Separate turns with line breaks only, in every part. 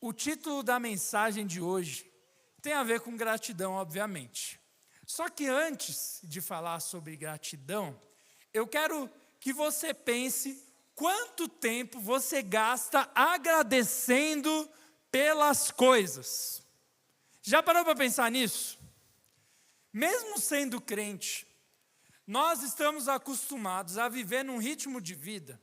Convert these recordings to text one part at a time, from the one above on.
O título da mensagem de hoje tem a ver com gratidão, obviamente. Só que antes de falar sobre gratidão, eu quero que você pense quanto tempo você gasta agradecendo pelas coisas. Já parou para pensar nisso? Mesmo sendo crente, nós estamos acostumados a viver num ritmo de vida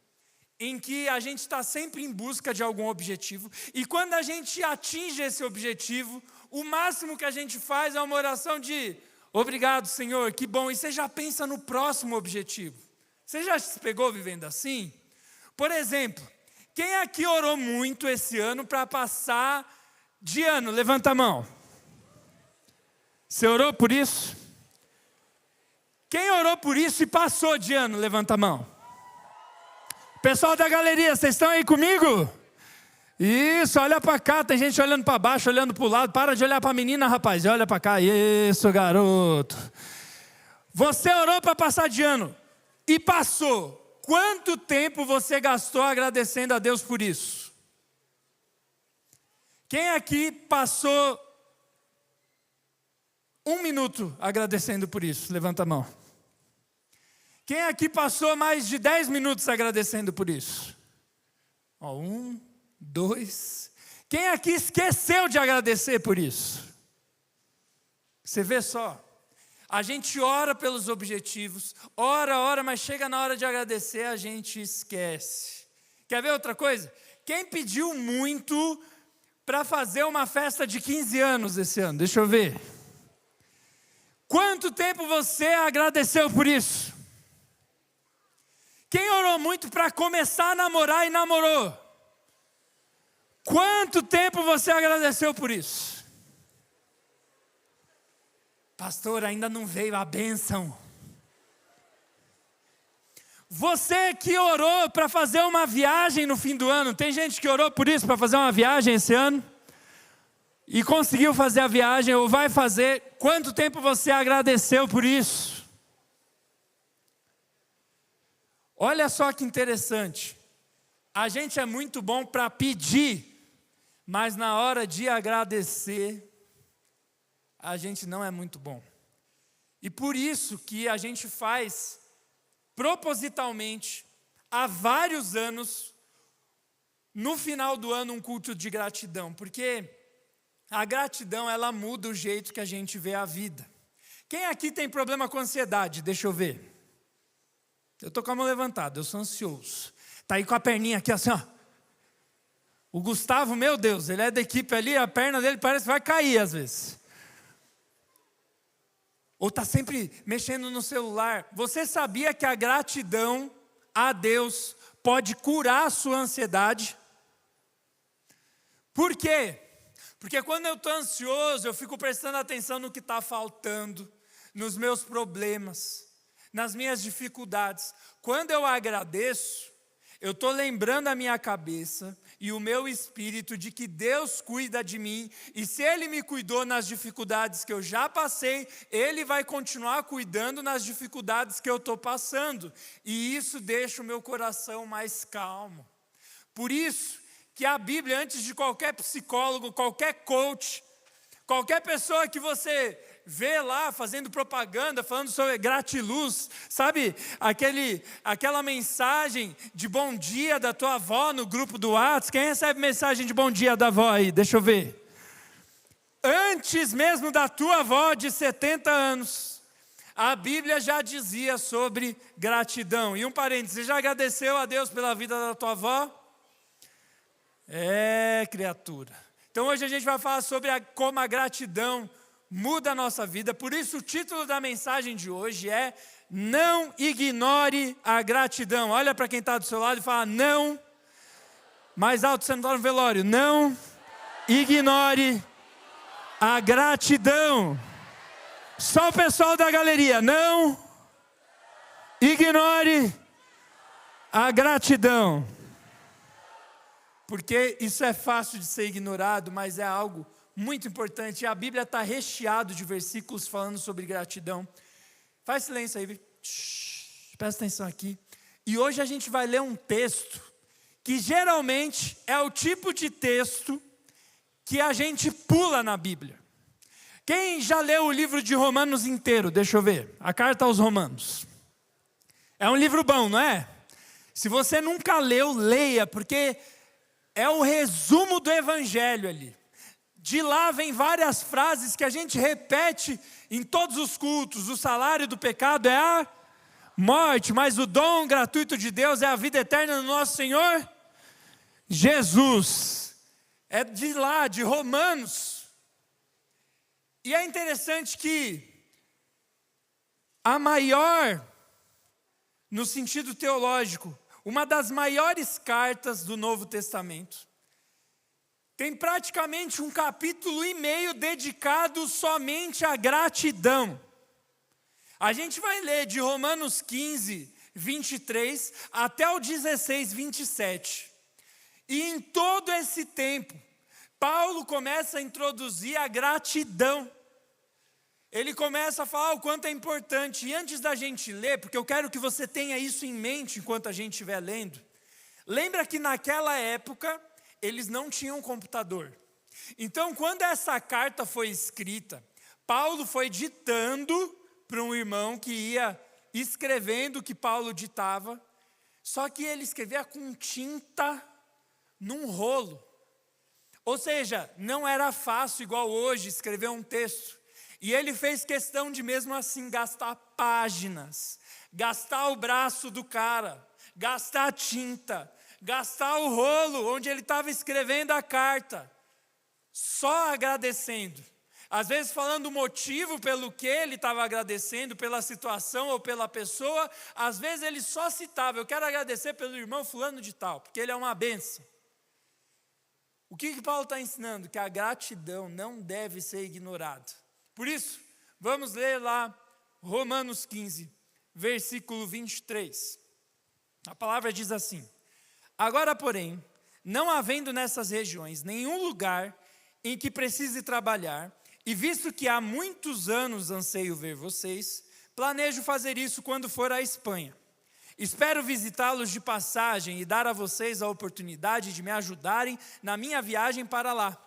em que a gente está sempre em busca de algum objetivo, e quando a gente atinge esse objetivo, o máximo que a gente faz é uma oração de obrigado, Senhor, que bom, e você já pensa no próximo objetivo. Você já se pegou vivendo assim? Por exemplo, quem aqui orou muito esse ano para passar de ano? Levanta a mão. Você orou por isso? Quem orou por isso e passou de ano? Levanta a mão. Pessoal da galeria, vocês estão aí comigo? Isso, olha para cá, tem gente olhando para baixo, olhando para o lado. Para de olhar para a menina, rapaz, olha para cá. Isso, garoto. Você orou para passar de ano e passou. Quanto tempo você gastou agradecendo a Deus por isso? Quem aqui passou 1 minuto agradecendo por isso? Levanta a mão. Quem aqui passou mais de 10 minutos agradecendo por isso? 1, 2. Quem aqui esqueceu de agradecer por isso? Você vê só. A gente ora pelos objetivos, ora, mas chega na hora de agradecer, a gente esquece. Quer ver outra coisa? Quem pediu muito para fazer uma festa de 15 anos esse ano? Deixa eu ver. Quanto tempo você agradeceu por isso? Quem orou muito para começar a namorar e namorou? Quanto tempo você agradeceu por isso? Pastor, ainda não veio a bênção. Você que orou para fazer uma viagem no fim do ano, tem gente que orou por isso, para fazer uma viagem esse ano? E conseguiu fazer a viagem ou vai fazer, quanto tempo você agradeceu por isso? Olha só que interessante, a gente é muito bom para pedir, mas na hora de agradecer, a gente não é muito bom. E por isso que a gente faz, propositalmente, há vários anos, no final do ano, um culto de gratidão, porque a gratidão, ela muda o jeito que a gente vê a vida. Quem aqui tem problema com ansiedade? Deixa eu ver. Eu estou com a mão levantada, eu sou ansioso. Está aí com a perninha aqui assim, ó. O Gustavo, meu Deus, ele é da equipe ali, a perna dele parece que vai cair às vezes. Ou está sempre mexendo no celular. Você sabia que a gratidão a Deus pode curar a sua ansiedade? Por quê? Porque quando eu estou ansioso, eu fico prestando atenção no que está faltando, nos meus problemas, nas minhas dificuldades. Quando eu agradeço, eu estou lembrando a minha cabeça e o meu espírito de que Deus cuida de mim, e se Ele me cuidou nas dificuldades que eu já passei, Ele vai continuar cuidando nas dificuldades que eu estou passando, e isso deixa o meu coração mais calmo. Por isso que a Bíblia, antes de qualquer psicólogo, qualquer coach, qualquer pessoa que você vê lá fazendo propaganda, falando sobre gratiluz, sabe, aquela mensagem de bom dia da tua avó no grupo do WhatsApp. Quem recebe mensagem de bom dia da avó aí? Deixa eu ver. Antes mesmo da tua avó de 70 anos, a Bíblia já dizia sobre gratidão. E um parênteses, você já agradeceu a Deus pela vida da tua avó? Criatura. Então hoje a gente vai falar sobre como a gratidão muda a nossa vida. Por isso o título da mensagem de hoje é Não Ignore a Gratidão. Olha para quem está do seu lado e fala, não, mais alto, você não está no velório, não ignore a gratidão. Só o pessoal da galeria, não ignore a gratidão. Porque isso é fácil de ser ignorado, mas é algo muito importante. A Bíblia está recheada de versículos falando sobre gratidão. Faz silêncio aí, presta atenção aqui. E hoje a gente vai ler um texto que geralmente é o tipo de texto que a gente pula na Bíblia. Quem já leu o livro de Romanos inteiro? Deixa eu ver. A carta aos Romanos. É um livro bom, não é? Se você nunca leu, leia, porque é o resumo do Evangelho ali. De lá vem várias frases que a gente repete em todos os cultos. O salário do pecado é a morte, mas o dom gratuito de Deus é a vida eterna no nosso Senhor Jesus. É de lá, de Romanos. E é interessante que a maior, no sentido teológico, uma das maiores cartas do Novo Testamento, tem praticamente 1,5 capítulos dedicado somente à gratidão. A gente vai ler de Romanos 15, 23 até o 16, 27. E em todo esse tempo, Paulo começa a introduzir a gratidão. Ele começa a falar o quanto é importante. E antes da gente ler, porque eu quero que você tenha isso em mente enquanto a gente estiver lendo. Lembra que naquela época, eles não tinham computador. Então, quando essa carta foi escrita, Paulo foi ditando para um irmão que ia escrevendo o que Paulo ditava. Só que ele escrevia com tinta num rolo. Ou seja, não era fácil, igual hoje, escrever um texto. E ele fez questão de, mesmo assim, gastar páginas, gastar o braço do cara, gastar tinta, gastar o rolo onde ele estava escrevendo a carta, só agradecendo. Às vezes falando o motivo pelo que ele estava agradecendo, pela situação ou pela pessoa. Às vezes ele só citava: eu quero agradecer pelo irmão fulano de tal, porque ele é uma bênção. O que Paulo está ensinando? Que a gratidão não deve ser ignorada. Por isso, vamos ler lá Romanos 15, versículo 23. A palavra diz assim: agora, porém, não havendo nessas regiões nenhum lugar em que precise trabalhar, e visto que há muitos anos anseio ver vocês, planejo fazer isso quando for à Espanha. Espero visitá-los de passagem e dar a vocês a oportunidade de me ajudarem na minha viagem para lá,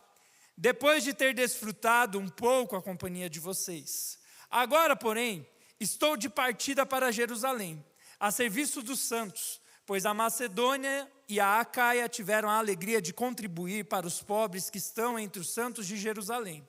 depois de ter desfrutado um pouco a companhia de vocês. Agora, porém, estou de partida para Jerusalém, a serviço dos santos, pois a Macedônia e a Acaia tiveram a alegria de contribuir para os pobres que estão entre os santos de Jerusalém.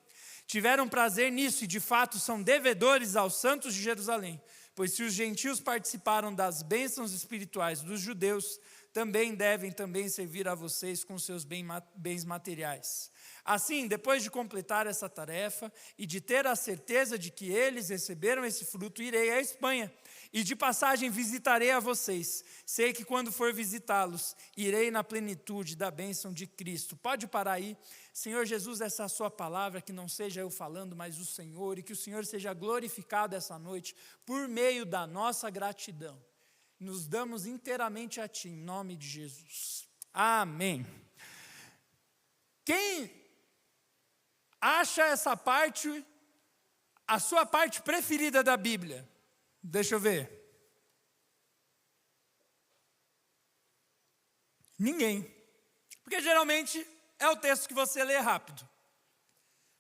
Tiveram prazer nisso e, de fato, são devedores aos santos de Jerusalém, pois se os gentios participaram das bênçãos espirituais dos judeus, também devem servir a vocês com seus bens materiais. Assim, depois de completar essa tarefa e de ter a certeza de que eles receberam esse fruto, irei à Espanha e de passagem visitarei a vocês. Sei que quando for visitá-los, irei na plenitude da bênção de Cristo. Pode parar aí. Senhor Jesus, essa é a sua palavra, que não seja eu falando, mas o Senhor, e que o Senhor seja glorificado essa noite por meio da nossa gratidão. Nos damos inteiramente a Ti, em nome de Jesus. Amém. Quem acha essa parte a sua parte preferida da Bíblia? Deixa eu ver. Ninguém. Porque geralmente é o texto que você lê rápido.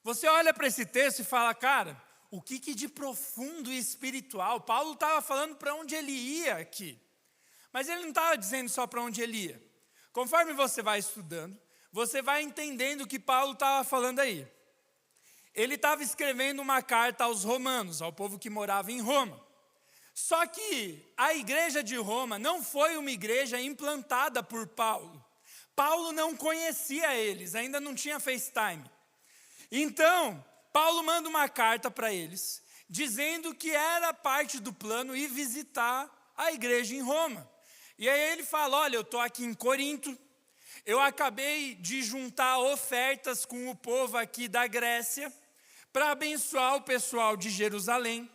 Você olha para esse texto e fala: cara, o que de profundo e espiritual? Paulo estava falando para onde ele ia aqui. Mas ele não estava dizendo só para onde ele ia. Conforme você vai estudando, você vai entendendo o que Paulo estava falando aí. Ele estava escrevendo uma carta aos romanos, ao povo que morava em Roma. Só que a igreja de Roma não foi uma igreja implantada por Paulo. Paulo não conhecia eles, ainda não tinha FaceTime. Então, Paulo manda uma carta para eles, dizendo que era parte do plano ir visitar a igreja em Roma. E aí ele fala: olha, eu estou aqui em Corinto, eu acabei de juntar ofertas com o povo aqui da Grécia, para abençoar o pessoal de Jerusalém.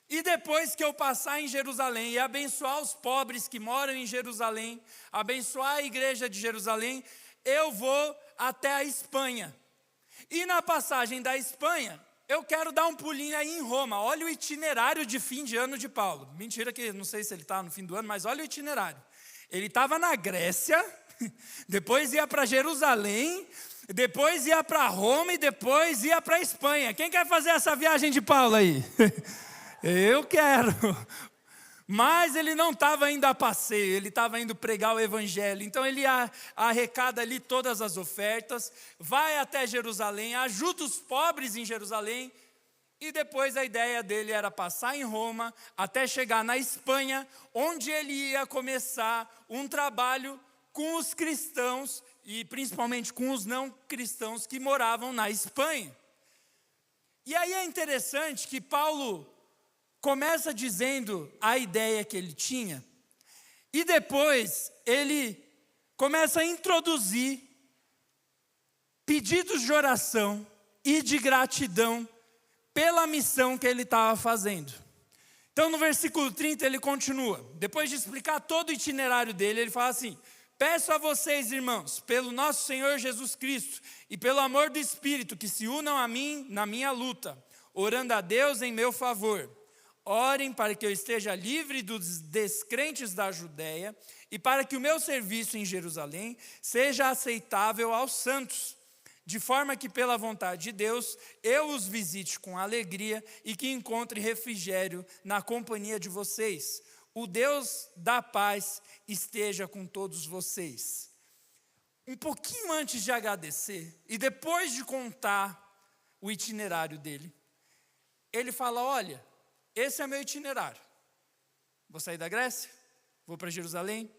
E depois que eu passar em Jerusalém e abençoar os pobres que moram em Jerusalém, abençoar a igreja de Jerusalém, eu vou até a Espanha. E na passagem da Espanha, eu quero dar um pulinho aí em Roma. Olha o itinerário de fim de ano de Paulo. Mentira que não sei se ele está no fim do ano, mas olha o itinerário. Ele estava na Grécia, depois ia para Jerusalém, depois ia para Roma e depois ia para a Espanha. Quem quer fazer essa viagem de Paulo aí? Eu quero. Mas ele não estava indo a passeio, ele estava indo pregar o evangelho. Então ele arrecada ali todas as ofertas, vai até Jerusalém, ajuda os pobres em Jerusalém, e depois a ideia dele era passar em Roma, até chegar na Espanha, onde ele ia começar um trabalho com os cristãos, e principalmente com os não cristãos que moravam na Espanha. E aí é interessante que Paulo começa dizendo a ideia que ele tinha, e depois ele começa a introduzir pedidos de oração e de gratidão pela missão que ele estava fazendo. Então no versículo 30 ele continua, depois de explicar todo o itinerário dele, ele fala assim: peço a vocês, irmãos, pelo nosso Senhor Jesus Cristo e pelo amor do Espírito, que se unam a mim na minha luta, orando a Deus em meu favor. Orem para que eu esteja livre dos descrentes da Judéia e para que o meu serviço em Jerusalém seja aceitável aos santos, de forma que pela vontade de Deus eu os visite com alegria e que encontre refrigério na companhia de vocês. O Deus da paz esteja com todos vocês. Um pouquinho antes de agradecer e depois de contar o itinerário dele, ele fala: olha, esse é meu itinerário. Vou sair da Grécia, vou para Jerusalém,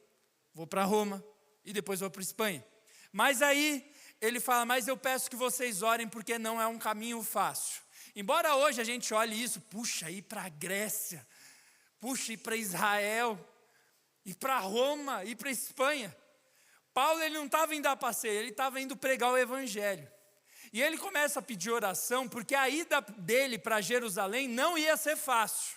vou para Roma e depois vou para a Espanha. Mas aí ele fala: mas eu peço que vocês orem porque não é um caminho fácil. Embora hoje a gente olhe isso, puxa, ir para a Grécia, puxa, ir para Israel, ir para Roma, ir para a Espanha. Paulo ele não estava indo a passeio, ele estava indo pregar o evangelho. E ele começa a pedir oração, porque a ida dele para Jerusalém não ia ser fácil.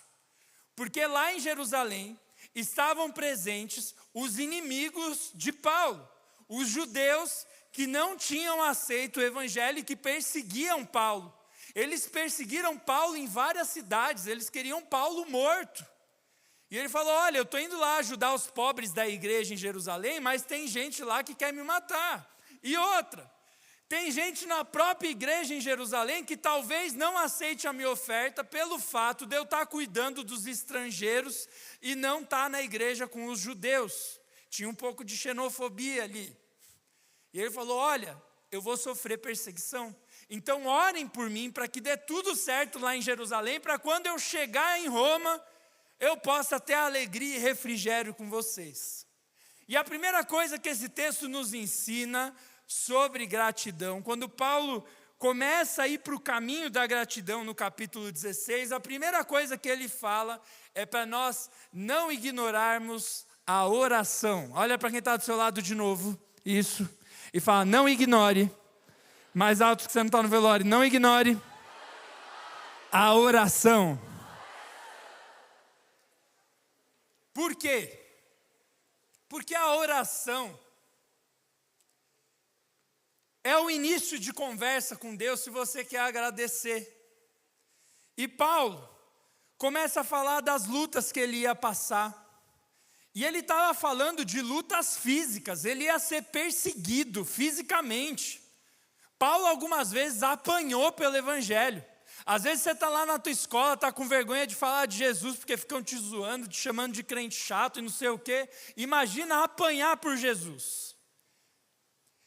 Porque lá em Jerusalém estavam presentes os inimigos de Paulo, os judeus que não tinham aceito o evangelho e que perseguiam Paulo. Eles perseguiram Paulo em várias cidades, eles queriam Paulo morto. E ele falou: olha, eu estou indo lá ajudar os pobres da igreja em Jerusalém, mas tem gente lá que quer me matar. E outra, tem gente na própria igreja em Jerusalém que talvez não aceite a minha oferta pelo fato de eu estar cuidando dos estrangeiros e não estar na igreja com os judeus. Tinha um pouco de xenofobia ali. E ele falou: olha, eu vou sofrer perseguição. Então orem por mim para que dê tudo certo lá em Jerusalém, para quando eu chegar em Roma, eu possa ter alegria e refrigério com vocês. E a primeira coisa que esse texto nos ensina sobre gratidão, quando Paulo começa a ir para o caminho da gratidão no capítulo 16, a primeira coisa que ele fala é para nós não ignorarmos a oração. Olha para quem está do seu lado de novo, isso, e fala: não ignore, mais alto que você não está no velório, não ignore a oração. Por quê? Porque a oração é o início de conversa com Deus se você quer agradecer. E Paulo começa a falar das lutas que ele ia passar. E ele estava falando de lutas físicas, ele ia ser perseguido fisicamente. Paulo algumas vezes apanhou pelo evangelho. Às vezes você está lá na tua escola, está com vergonha de falar de Jesus, porque ficam te zoando, te chamando de crente chato e não sei o quê. Imagina apanhar por Jesus.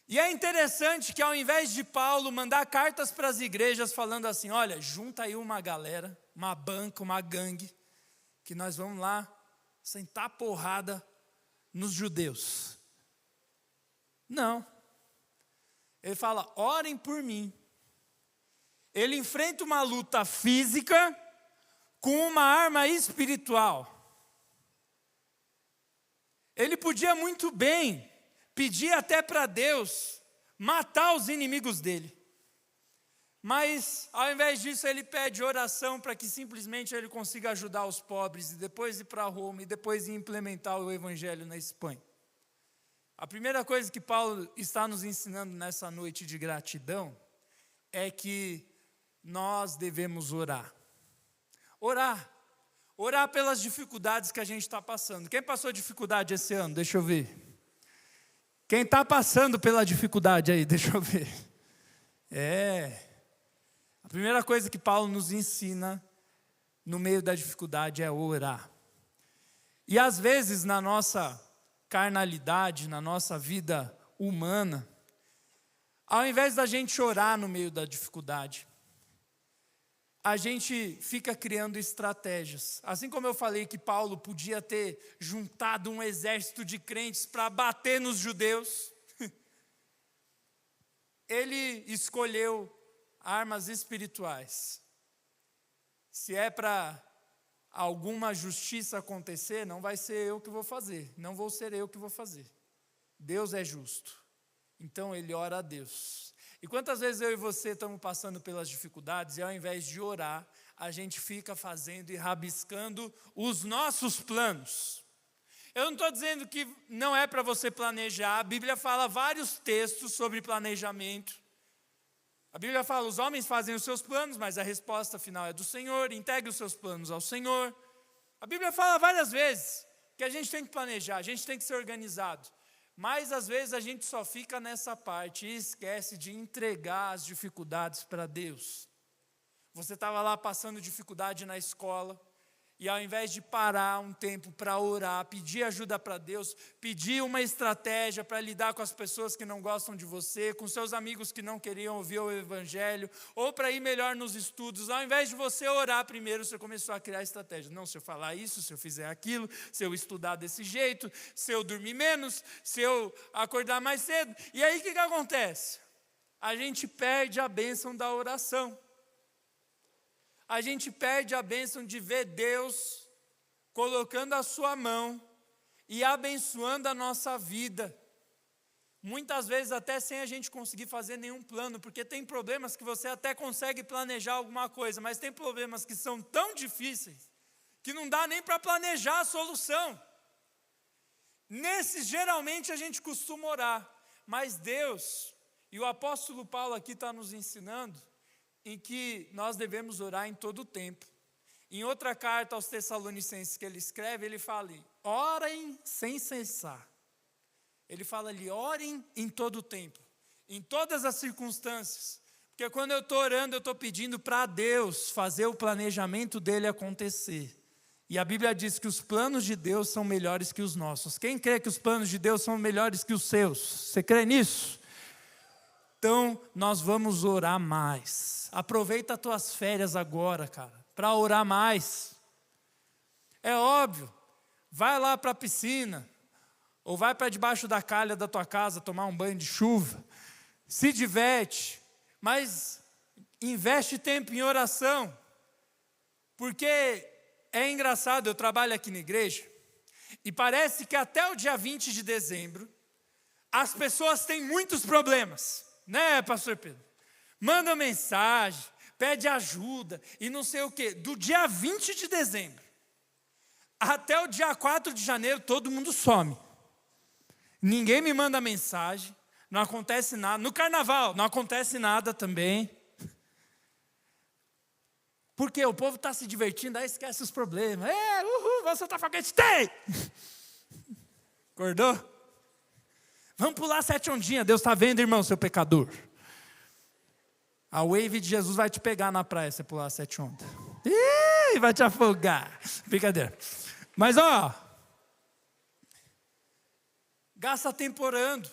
E é interessante que ao invés de Paulo mandar cartas para as igrejas falando assim: olha, junta aí uma galera, uma banca, uma gangue, que nós vamos lá sentar porrada nos judeus. Não. Ele fala: orem por mim. Ele enfrenta uma luta física com uma arma espiritual. Ele podia muito bem pedir até para Deus matar os inimigos dele. Mas, ao invés disso, ele pede oração para que simplesmente ele consiga ajudar os pobres, e depois ir para Roma, e depois ir implementar o evangelho na Espanha. A primeira coisa que Paulo está nos ensinando nessa noite de gratidão é que nós devemos orar. Orar pelas dificuldades que a gente está passando. Quem passou dificuldade esse ano? Deixa eu ver. Quem está passando pela dificuldade aí? Deixa eu ver. A primeira coisa que Paulo nos ensina no meio da dificuldade é orar. E às vezes na nossa carnalidade, na nossa vida humana, ao invés da gente orar no meio da dificuldade, a gente fica criando estratégias. Assim como eu falei que Paulo podia ter juntado um exército de crentes para bater nos judeus, ele escolheu armas espirituais. Se é para alguma justiça acontecer, não vai ser eu que vou fazer, não vou ser eu que vou fazer. Deus é justo. Então ele ora a Deus. E quantas vezes eu e você estamos passando pelas dificuldades e ao invés de orar, a gente fica fazendo e rabiscando os nossos planos. Eu não estou dizendo que não é para você planejar, a Bíblia fala vários textos sobre planejamento. A Bíblia fala, os homens fazem os seus planos, mas a resposta final é do Senhor, entregue os seus planos ao Senhor. A Bíblia fala várias vezes que a gente tem que planejar, a gente tem que ser organizado. Mas às vezes a gente só fica nessa parte e esquece de entregar as dificuldades para Deus. Você estava lá passando dificuldade na escola, e ao invés de parar um tempo para orar, pedir ajuda para Deus, pedir uma estratégia para lidar com as pessoas que não gostam de você, com seus amigos que não queriam ouvir o Evangelho, ou para ir melhor nos estudos, ao invés de você orar primeiro, você começou a criar estratégia. Não, se eu falar isso, se eu fizer aquilo, se eu estudar desse jeito, se eu dormir menos, se eu acordar mais cedo. E aí o que acontece? A gente perde a bênção da oração. A gente perde a bênção de ver Deus colocando a sua mão e abençoando a nossa vida. Muitas vezes até sem a gente conseguir fazer nenhum plano, porque tem problemas que você até consegue planejar alguma coisa, mas tem problemas que são tão difíceis que não dá nem para planejar a solução. Nesses geralmente a gente costuma orar, mas Deus, e o apóstolo Paulo aqui está nos ensinando, em que nós devemos orar em todo o tempo. Em outra carta aos Tessalonicenses que ele escreve, ele fala, orem sem cessar. Ele fala ali, orem em todo o tempo, em todas as circunstâncias. Porque quando eu estou orando, eu estou pedindo para Deus fazer o planejamento dele acontecer. E a Bíblia diz que os planos de Deus são melhores que os nossos. Quem crê que os planos de Deus são melhores que os seus? Você crê nisso? Então, nós vamos orar mais. Aproveita as tuas férias agora, cara, para orar mais. É óbvio, vai lá para a piscina, ou vai para debaixo da calha da tua casa tomar um banho de chuva. Se diverte, mas investe tempo em oração. Porque é engraçado, eu trabalho aqui na igreja, e parece que até o dia 20 de dezembro, as pessoas têm muitos problemas. Né, pastor Pedro? Manda mensagem, pede ajuda e não sei o quê. Do dia 20 de dezembro até o dia 4 de janeiro, todo mundo some. Ninguém me manda mensagem, não acontece nada. No carnaval, não acontece nada também. Porque o povo está se divertindo, aí esquece os problemas. Vou soltar foguete, tem! Acordou? Vamos pular 7 ondinhas, Deus está vendo, irmão, seu pecador. A wave de Jesus vai te pegar na praia, se você pular 7 ondas. Ih, vai te afogar. Brincadeira. Mas gasta tempo orando.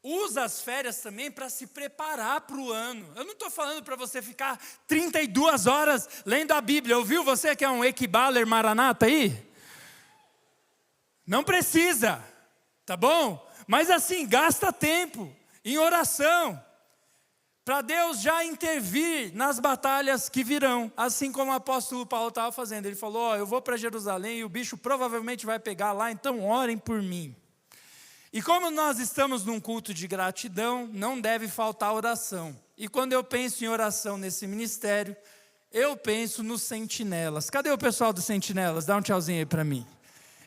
Usa as férias também para se preparar para o ano. Eu não estou falando para você ficar 32 horas lendo a Bíblia. Ouviu você que é um Equibaler Maranata aí? Não precisa, tá bom? Mas assim, gasta tempo em oração, para Deus já intervir nas batalhas que virão, assim como o apóstolo Paulo estava fazendo. Ele falou, eu vou para Jerusalém e o bicho provavelmente vai pegar lá, então orem por mim. E como nós estamos num culto de gratidão, não deve faltar oração. E quando eu penso em oração nesse ministério, eu penso nos sentinelas. Cadê o pessoal dos sentinelas? Dá um tchauzinho aí para mim.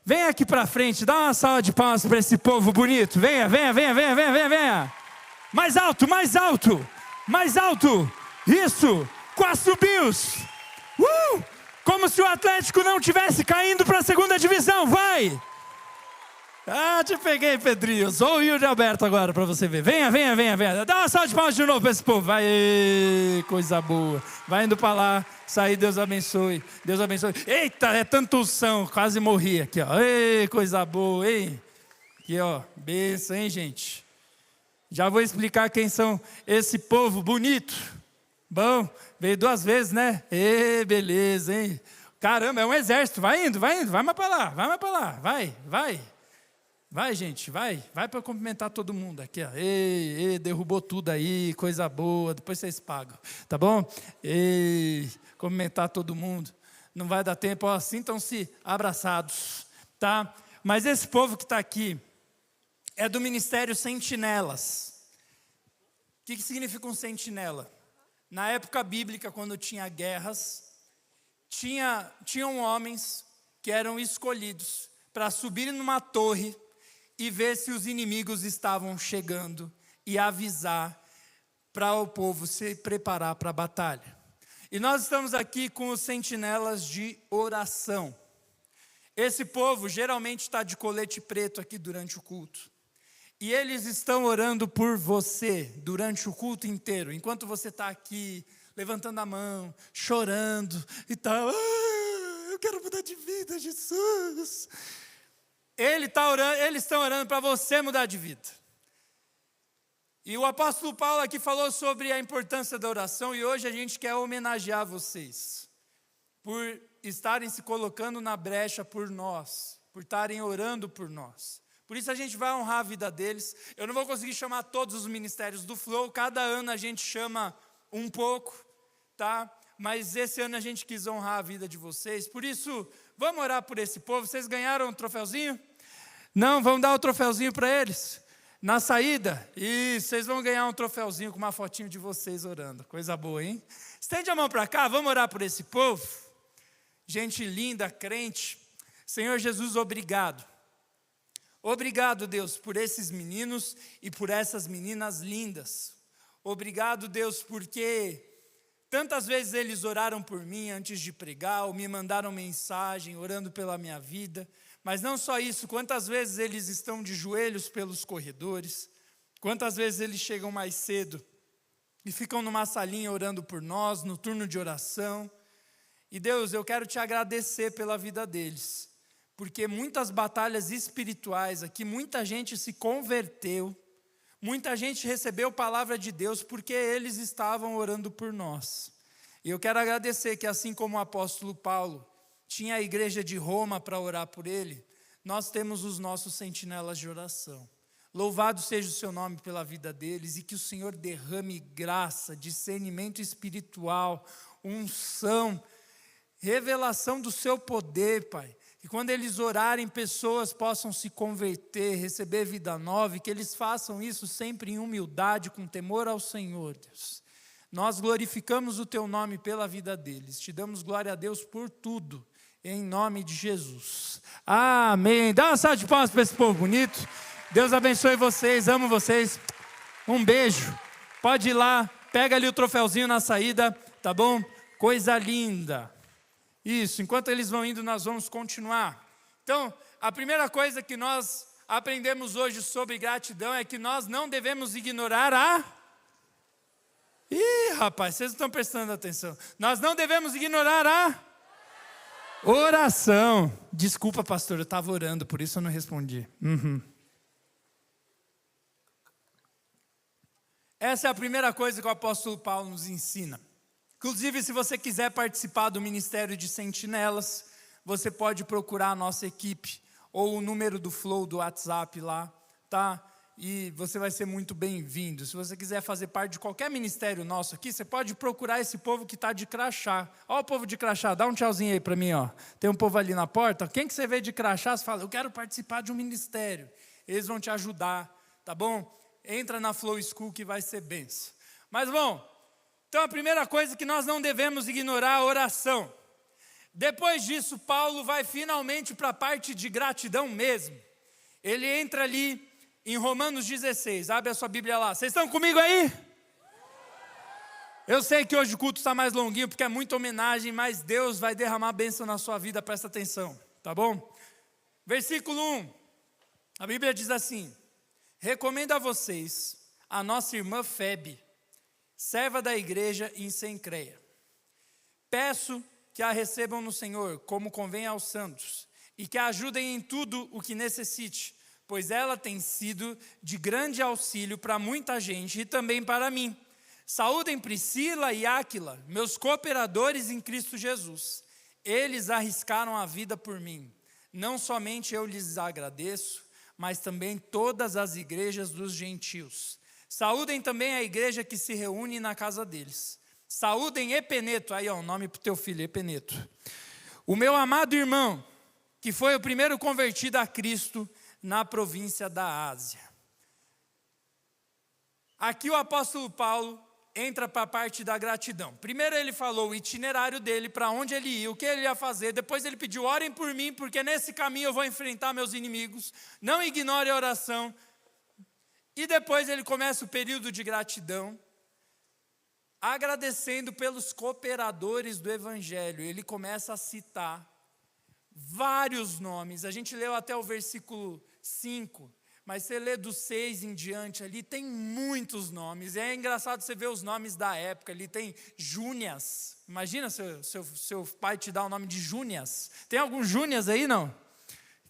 Vem aqui para frente, dá uma salva de palmas para esse povo bonito. Venha. Mais alto, mais alto. Mais alto. Isso. Com as subios. Como se o Atlético não tivesse caindo para a segunda divisão. Vai. Ah, te peguei, Pedrinho. Sou o Yuri Alberto agora para você ver. Venha. Dá uma salva de palmas de novo para esse povo. Vai, coisa boa. Vai indo para lá. Sair, Deus abençoe. Deus abençoe. Eita, é tanta unção. Quase morri aqui, ó. Ei, coisa boa, hein? Aqui, ó. Benção, hein, gente? Já vou explicar quem são esse povo bonito. Bom, veio 2 vezes, né? Ei, beleza, hein? Caramba, é um exército. Vai indo. Vai mais para lá. Vai, gente, vai para cumprimentar todo mundo aqui, ó. Ei, derrubou tudo aí, coisa boa, depois vocês pagam, tá bom? Ei, cumprimentar todo mundo. Não vai dar tempo, ó, sintam-se abraçados, tá? Mas esse povo que está aqui é do Ministério Sentinelas. O que significa um sentinela? Na época bíblica, quando tinha guerras, tinham homens que eram escolhidos para subirem numa torre e ver se os inimigos estavam chegando e avisar para o povo se preparar para a batalha. E nós estamos aqui com os sentinelas de oração. Esse povo geralmente está de colete preto aqui durante o culto. E eles estão orando por você durante o culto inteiro. Enquanto você está aqui, levantando a mão, chorando e tal. Eu quero mudar de vida, Jesus. Eles estão orando para você mudar de vida. E o apóstolo Paulo aqui falou sobre a importância da oração. E hoje a gente quer homenagear vocês. Por estarem se colocando na brecha por nós. Por estarem orando por nós. Por isso a gente vai honrar a vida deles. Eu não vou conseguir chamar todos os ministérios do Flow. Cada ano a gente chama um pouco, tá? Mas esse ano a gente quis honrar a vida de vocês. Por isso, vamos orar por esse povo. Vocês ganharam um troféuzinho? Não, vamos dar o troféuzinho para eles. Na saída, e vocês vão ganhar um troféuzinho com uma fotinho de vocês orando. Coisa boa, hein? Estende a mão para cá, vamos orar por esse povo. Gente linda, crente. Senhor Jesus, obrigado. Obrigado, Deus, por esses meninos e por essas meninas lindas. Obrigado, Deus, porque tantas vezes eles oraram por mim antes de pregar, ou me mandaram mensagem orando pela minha vida. Mas não só isso, quantas vezes eles estão de joelhos pelos corredores, quantas vezes eles chegam mais cedo e ficam numa salinha orando por nós, no turno de oração. E Deus, eu quero te agradecer pela vida deles, porque muitas batalhas espirituais aqui, muita gente se converteu, muita gente recebeu palavra de Deus porque eles estavam orando por nós. E eu quero agradecer que assim como o apóstolo Paulo tinha a igreja de Roma para orar por ele, nós temos os nossos sentinelas de oração. Louvado seja o seu nome pela vida deles e que o Senhor derrame graça, discernimento espiritual, unção, revelação do seu poder, Pai. Que quando eles orarem, pessoas possam se converter, receber vida nova e que eles façam isso sempre em humildade, com temor ao Senhor, Deus. Nós glorificamos o teu nome pela vida deles, te damos glória a Deus por tudo. Em nome de Jesus. Amém. Dá uma salva de palmas para esse povo bonito. Deus abençoe vocês. Amo vocês. Um beijo. Pode ir lá. Pega ali o troféuzinho na saída. Tá bom? Coisa linda. Isso. Enquanto eles vão indo, nós vamos continuar. Então, a primeira coisa que nós aprendemos hoje sobre gratidão é que nós não devemos ignorar a... Ih, rapaz, vocês não estão prestando atenção. Nós não devemos ignorar a... oração. Desculpa, pastor, eu estava orando, por isso eu não respondi. Essa é a primeira coisa que o apóstolo Paulo nos ensina. Inclusive, se você quiser participar do Ministério de Sentinelas, você pode procurar a nossa equipe, ou o número do Flow do WhatsApp lá, tá? E você vai ser muito bem-vindo. Se você quiser fazer parte de qualquer ministério nosso aqui, você pode procurar esse povo que está de crachá. Ó o povo de crachá, dá um tchauzinho aí para mim, ó. Tem um povo ali na porta. Quem que você vê de crachá, você fala, eu quero participar de um ministério. Eles vão te ajudar, tá bom? Entra na Flow School que vai ser benção. Mas bom, então a primeira coisa que nós não devemos ignorar é a oração. Depois disso, Paulo vai finalmente para a parte de gratidão mesmo. Ele entra ali em Romanos 16, abre a sua Bíblia lá. Vocês estão comigo aí? Eu sei que hoje o culto está mais longuinho, porque é muita homenagem, mas Deus vai derramar bênção na sua vida, presta atenção, tá bom? Versículo 1, A Bíblia diz assim: recomendo a vocês a nossa irmã Febe, serva da igreja em Cencreia. Peço que a recebam no Senhor, como convém aos santos, e que a ajudem em tudo o que necessite, pois ela tem sido de grande auxílio para muita gente e também para mim. Saúdem Priscila e Áquila, meus cooperadores em Cristo Jesus. Eles arriscaram a vida por mim. Não somente eu lhes agradeço, mas também todas as igrejas dos gentios. Saúdem também a igreja que se reúne na casa deles. Saúdem Epeneto, aí ó, o nome para o teu filho, Epeneto. O meu amado irmão, que foi o primeiro convertido a Cristo na província da Ásia. Aqui o apóstolo Paulo entra para a parte da gratidão. Primeiro ele falou o itinerário dele, para onde ele ia, o que ele ia fazer. Depois ele pediu: orem por mim, porque nesse caminho eu vou enfrentar meus inimigos. Não ignore a oração. E depois ele começa o período de gratidão, agradecendo pelos cooperadores do evangelho. Ele começa a citar vários nomes. A gente leu até o versículo 5. Mas você lê do 6 em diante ali, tem muitos nomes. É engraçado você ver os nomes da época. Ali tem Júnias. Imagina seu pai te dar o nome de Júnias. Tem algum Júnias aí, não?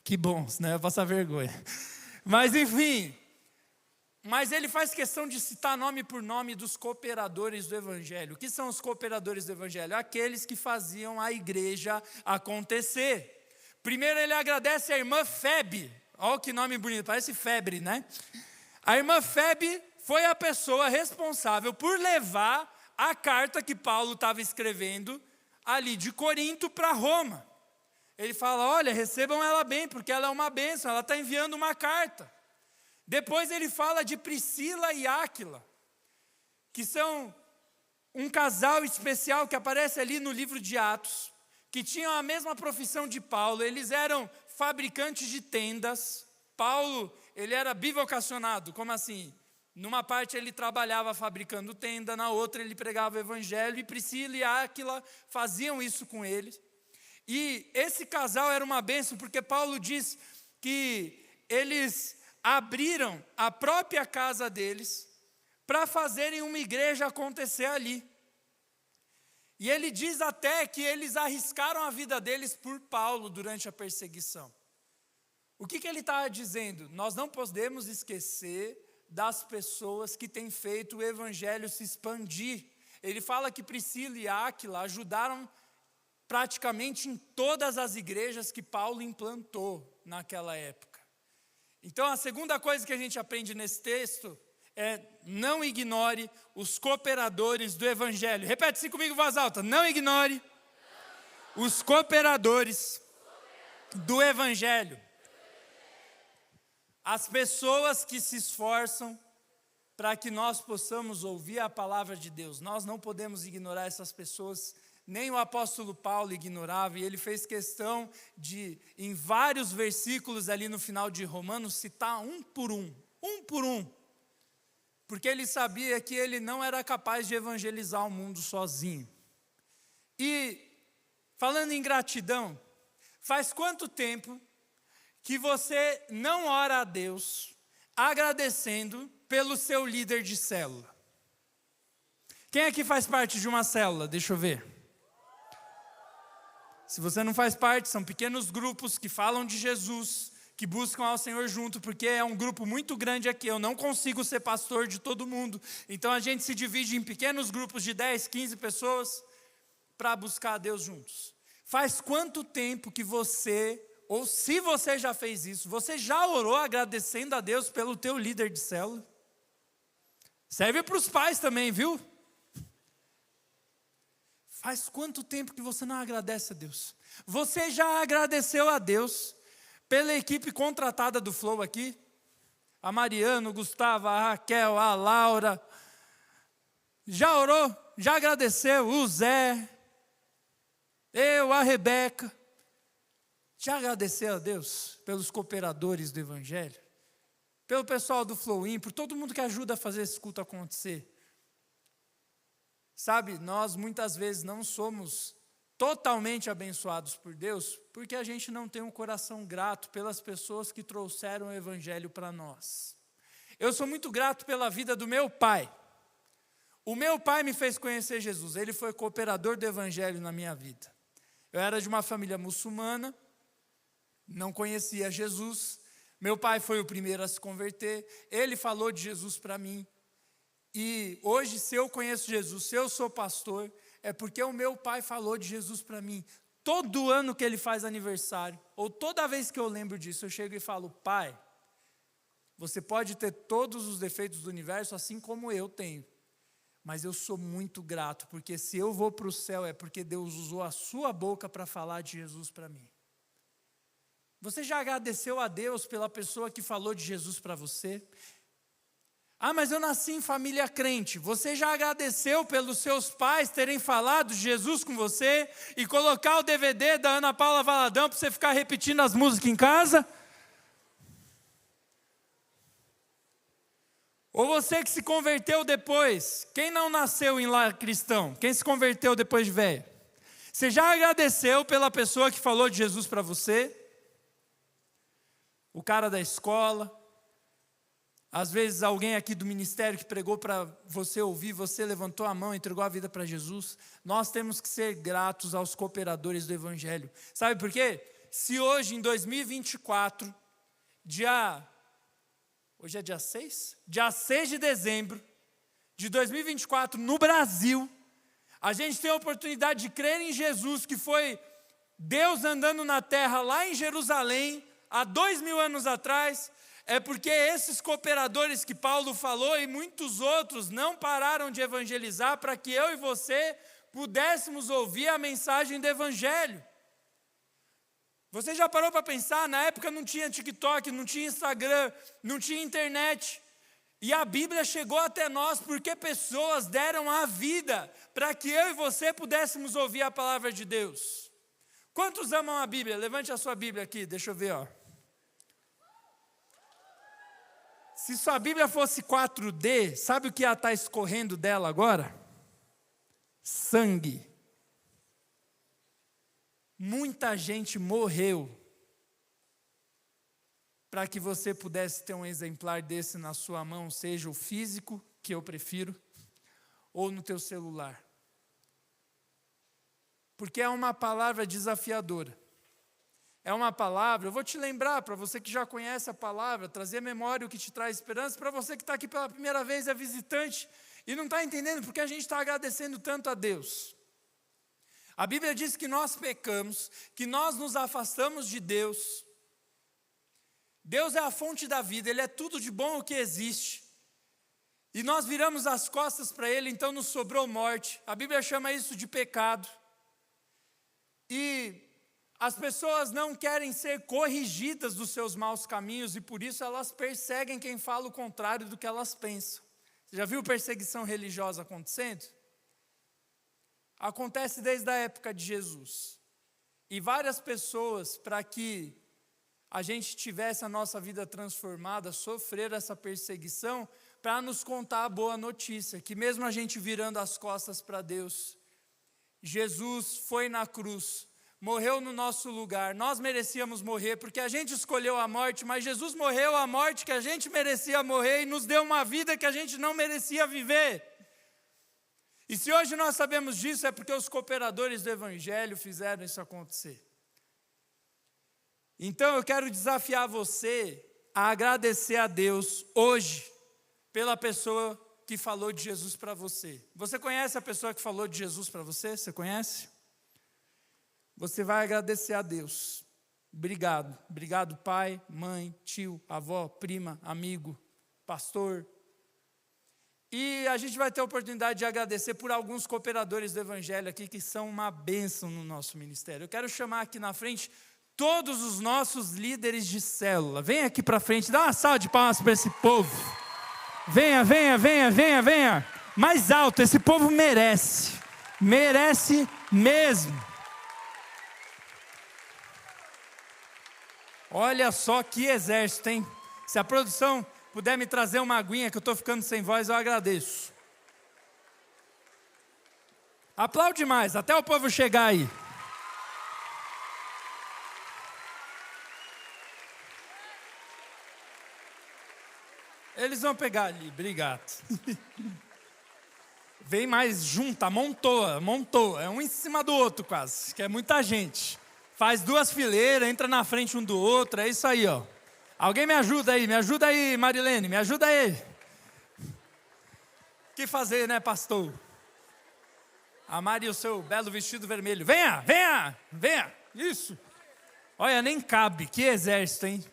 Que bom, senão eu ia passar vergonha. Mas enfim. Mas ele faz questão de citar nome por nome dos cooperadores do evangelho. O que são os cooperadores do evangelho? Aqueles que faziam a igreja acontecer. Primeiro ele agradece a irmã Febe. Olha que nome bonito, parece febre, né? A irmã Febe foi a pessoa responsável por levar a carta que Paulo estava escrevendo ali de Corinto para Roma. Ele fala: olha, recebam ela bem, porque ela é uma bênção, ela está enviando uma carta. Depois ele fala de Priscila e Áquila, que são um casal especial que aparece ali no livro de Atos, que tinham a mesma profissão de Paulo. Eles eram fabricantes de tendas. Paulo, ele era bivocacionado. Como assim? Numa parte ele trabalhava fabricando tenda, na outra ele pregava o evangelho, e Priscila e Áquila faziam isso com ele. E esse casal era uma bênção, porque Paulo diz que eles abriram a própria casa deles para fazerem uma igreja acontecer ali. E ele diz até que eles arriscaram a vida deles por Paulo durante a perseguição. O que ele está dizendo? Nós não podemos esquecer das pessoas que têm feito o evangelho se expandir. Ele fala que Priscila e Áquila ajudaram praticamente em todas as igrejas que Paulo implantou naquela época. Então a segunda coisa que a gente aprende nesse texto é: não ignore os cooperadores do evangelho. Repete-se comigo em voz alta: não ignore os cooperadores do evangelho. As pessoas que se esforçam para que nós possamos ouvir a palavra de Deus. Nós não podemos ignorar essas pessoas. Nem o apóstolo Paulo ignorava, e ele fez questão de, em vários versículos ali no final de Romanos, citar um por um, porque ele sabia que ele não era capaz de evangelizar o mundo sozinho. E, falando em gratidão, faz quanto tempo que você não ora a Deus agradecendo pelo seu líder de célula? Quem aqui faz parte de uma célula? Deixa eu ver. Se você não faz parte, são pequenos grupos que falam de Jesus, que buscam ao Senhor junto, porque é um grupo muito grande aqui. Eu não consigo ser pastor de todo mundo. Então a gente se divide em pequenos grupos de 10, 15 pessoas para buscar a Deus juntos. Faz quanto tempo que você, ou se você já fez isso, você já orou agradecendo a Deus pelo teu líder de célula? Serve para os pais também, viu? Faz quanto tempo que você não agradece a Deus? Você já agradeceu a Deus pela equipe contratada do Flow aqui? A Mariana, o Gustavo, a Raquel, a Laura. Já orou? Já agradeceu? O Zé, eu, a Rebeca. Já agradeceu a Deus pelos cooperadores do Evangelho? Pelo pessoal do Flow In, por todo mundo que ajuda a fazer esse culto acontecer? Sabe, nós muitas vezes não somos totalmente abençoados por Deus, porque a gente não tem um coração grato pelas pessoas que trouxeram o evangelho para nós. Eu sou muito grato pela vida do meu pai. O meu pai me fez conhecer Jesus, ele foi cooperador do evangelho na minha vida. Eu era de uma família muçulmana, não conhecia Jesus, meu pai foi o primeiro a se converter, ele falou de Jesus para mim. E hoje, se eu conheço Jesus, se eu sou pastor, é porque o meu pai falou de Jesus para mim. Todo ano que ele faz aniversário, ou toda vez que eu lembro disso, eu chego e falo: pai, você pode ter todos os defeitos do universo, assim como eu tenho. Mas eu sou muito grato, porque se eu vou para o céu, é porque Deus usou a sua boca para falar de Jesus para mim. Você já agradeceu a Deus pela pessoa que falou de Jesus para você? Ah, mas eu nasci em família crente. Você já agradeceu pelos seus pais terem falado de Jesus com você e colocar o DVD da Ana Paula Valadão para você ficar repetindo as músicas em casa? Ou você que se converteu depois? Quem não nasceu em lar cristão? Quem se converteu depois de velho? Você já agradeceu pela pessoa que falou de Jesus para você? O cara da escola? Às vezes alguém aqui do ministério que pregou para você ouvir, você levantou a mão e entregou a vida para Jesus. Nós temos que ser gratos aos cooperadores do evangelho. Sabe por quê? Se hoje em 2024, hoje é dia 6? Dia 6 de dezembro de 2024, no Brasil, a gente tem a oportunidade de crer em Jesus, que foi Deus andando na terra lá em Jerusalém, há 2000 anos atrás. É porque esses cooperadores que Paulo falou e muitos outros não pararam de evangelizar para que eu e você pudéssemos ouvir a mensagem do evangelho. Você já parou para pensar? Na época não tinha TikTok, não tinha Instagram, não tinha internet. E a Bíblia chegou até nós porque pessoas deram a vida para que eu e você pudéssemos ouvir a palavra de Deus. Quantos amam a Bíblia? Levante a sua Bíblia aqui, deixa eu ver, ó. Se sua Bíblia fosse 4D, sabe o que ia estar escorrendo dela agora? Sangue. Muita gente morreu para que você pudesse ter um exemplar desse na sua mão, seja o físico, que eu prefiro, ou no teu celular. Porque é uma palavra desafiadora. É uma palavra, eu vou te lembrar, para você que já conhece a palavra, trazer à memória o que te traz esperança, para você que está aqui pela primeira vez, é visitante, e não está entendendo porque a gente está agradecendo tanto a Deus. A Bíblia diz que nós pecamos, que nós nos afastamos de Deus. Deus é a fonte da vida, Ele é tudo de bom o que existe. E nós viramos as costas para Ele, então nos sobrou morte. A Bíblia chama isso de pecado. E as pessoas não querem ser corrigidas dos seus maus caminhos e por isso elas perseguem quem fala o contrário do que elas pensam. Você já viu perseguição religiosa acontecendo? Acontece desde a época de Jesus. E várias pessoas, para que a gente tivesse a nossa vida transformada, sofreram essa perseguição para nos contar a boa notícia, que mesmo a gente virando as costas para Deus, Jesus foi na cruz, morreu no nosso lugar. Nós merecíamos morrer porque a gente escolheu a morte, mas Jesus morreu a morte que a gente merecia morrer e nos deu uma vida que a gente não merecia viver. E se hoje nós sabemos disso, é porque os cooperadores do evangelho fizeram isso acontecer. Então eu quero desafiar você a agradecer a Deus hoje pela pessoa que falou de Jesus para você. Você conhece a pessoa que falou de Jesus para você? Você conhece? Você vai agradecer a Deus. Obrigado. Obrigado, pai, mãe, tio, avó, prima, amigo, pastor. E a gente vai ter a oportunidade de agradecer por alguns cooperadores do evangelho aqui que são uma bênção no nosso ministério. Eu quero chamar aqui na frente todos os nossos líderes de célula. Vem aqui para frente, dá uma salva de palmas para esse povo. Venha, venha, venha, venha, venha. Mais alto, esse povo merece. Merece mesmo. Olha só que exército, hein? Se a produção puder me trazer uma aguinha, que eu estou ficando sem voz, eu agradeço. Aplaude mais, até o povo chegar aí. Eles vão pegar ali, obrigado. Vem mais junta, montou. É um em cima do outro quase, que é muita gente. Faz 2 fileiras, entra na frente um do outro, é isso aí, ó. Alguém me ajuda aí, Marilene, me ajuda aí. O que fazer, né, pastor? A Mari e o seu belo vestido vermelho. Venha. Isso. Olha, nem cabe, que exército, hein?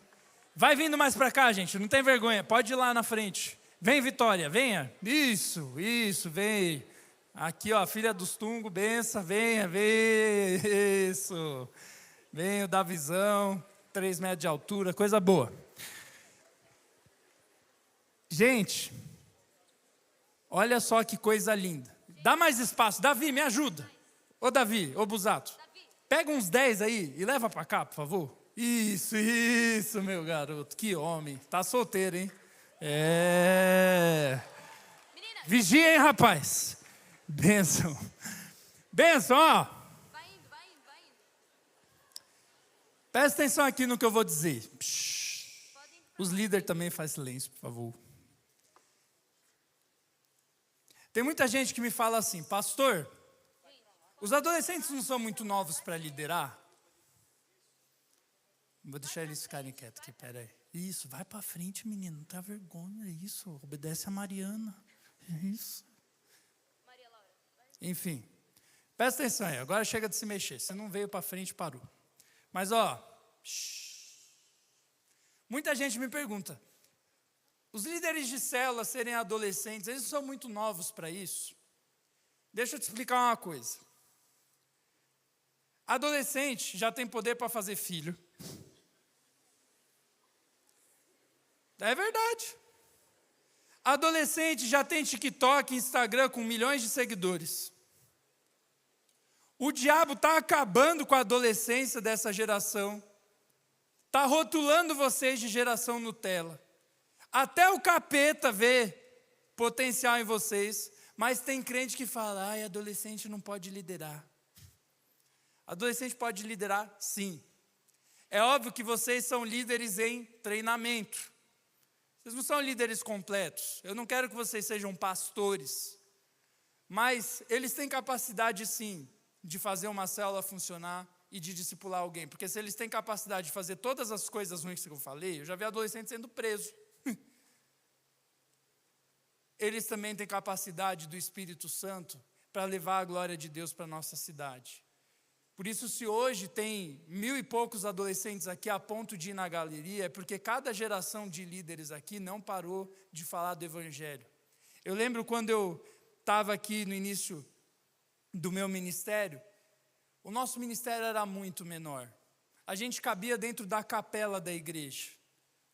Vai vindo mais pra cá, gente, não tem vergonha, pode ir lá na frente. Vem, Vitória, venha. Isso, vem. Aqui, ó, filha dos Tungo, benção, venha. Isso. Venha da visão, 3 metros de altura, coisa boa. Gente, olha só que coisa linda. Dá mais espaço. Davi, me ajuda. Ô Davi, ô Busato. Pega uns 10 aí e leva pra cá, por favor. Isso, meu garoto. Que homem. Tá solteiro, hein? Vigia, hein, rapaz. Bênção, ó.
Vai indo.
Presta atenção aqui no que eu vou dizer. Os líderes também fazem silêncio, por favor. Tem muita gente que me fala assim, pastor, os adolescentes não são muito novos para liderar? Vou deixar eles ficarem quietos aqui, peraí. Isso, vai para frente, menino, não tem vergonha, isso, obedece a Mariana, isso. Enfim, presta atenção aí, agora chega de se mexer, você não veio para frente e parou. Mas ó, muita gente me pergunta, os líderes de célula serem adolescentes, eles são muito novos para isso? Deixa eu te explicar uma coisa. Adolescente já tem poder para fazer filho. É verdade. Adolescente já tem TikTok e Instagram com milhões de seguidores. O diabo está acabando com a adolescência dessa geração. Está rotulando vocês de geração Nutella. Até o capeta vê potencial em vocês, mas tem crente que fala, adolescente não pode liderar. Adolescente pode liderar, sim. É óbvio que vocês são líderes em treinamento. Vocês não são líderes completos. Eu não quero que vocês sejam pastores. Mas eles têm capacidade, sim, de fazer uma célula funcionar e de discipular alguém. Porque se eles têm capacidade de fazer todas as coisas ruins que eu falei, eu já vi adolescente sendo preso. Eles também têm capacidade do Espírito Santo para levar a glória de Deus para a nossa cidade. Por isso, se hoje tem 1000 e poucos adolescentes aqui a ponto de ir na galeria, é porque cada geração de líderes aqui não parou de falar do Evangelho. Eu lembro quando eu estava aqui no início do meu ministério, o nosso ministério era muito menor. A gente cabia dentro da capela da igreja.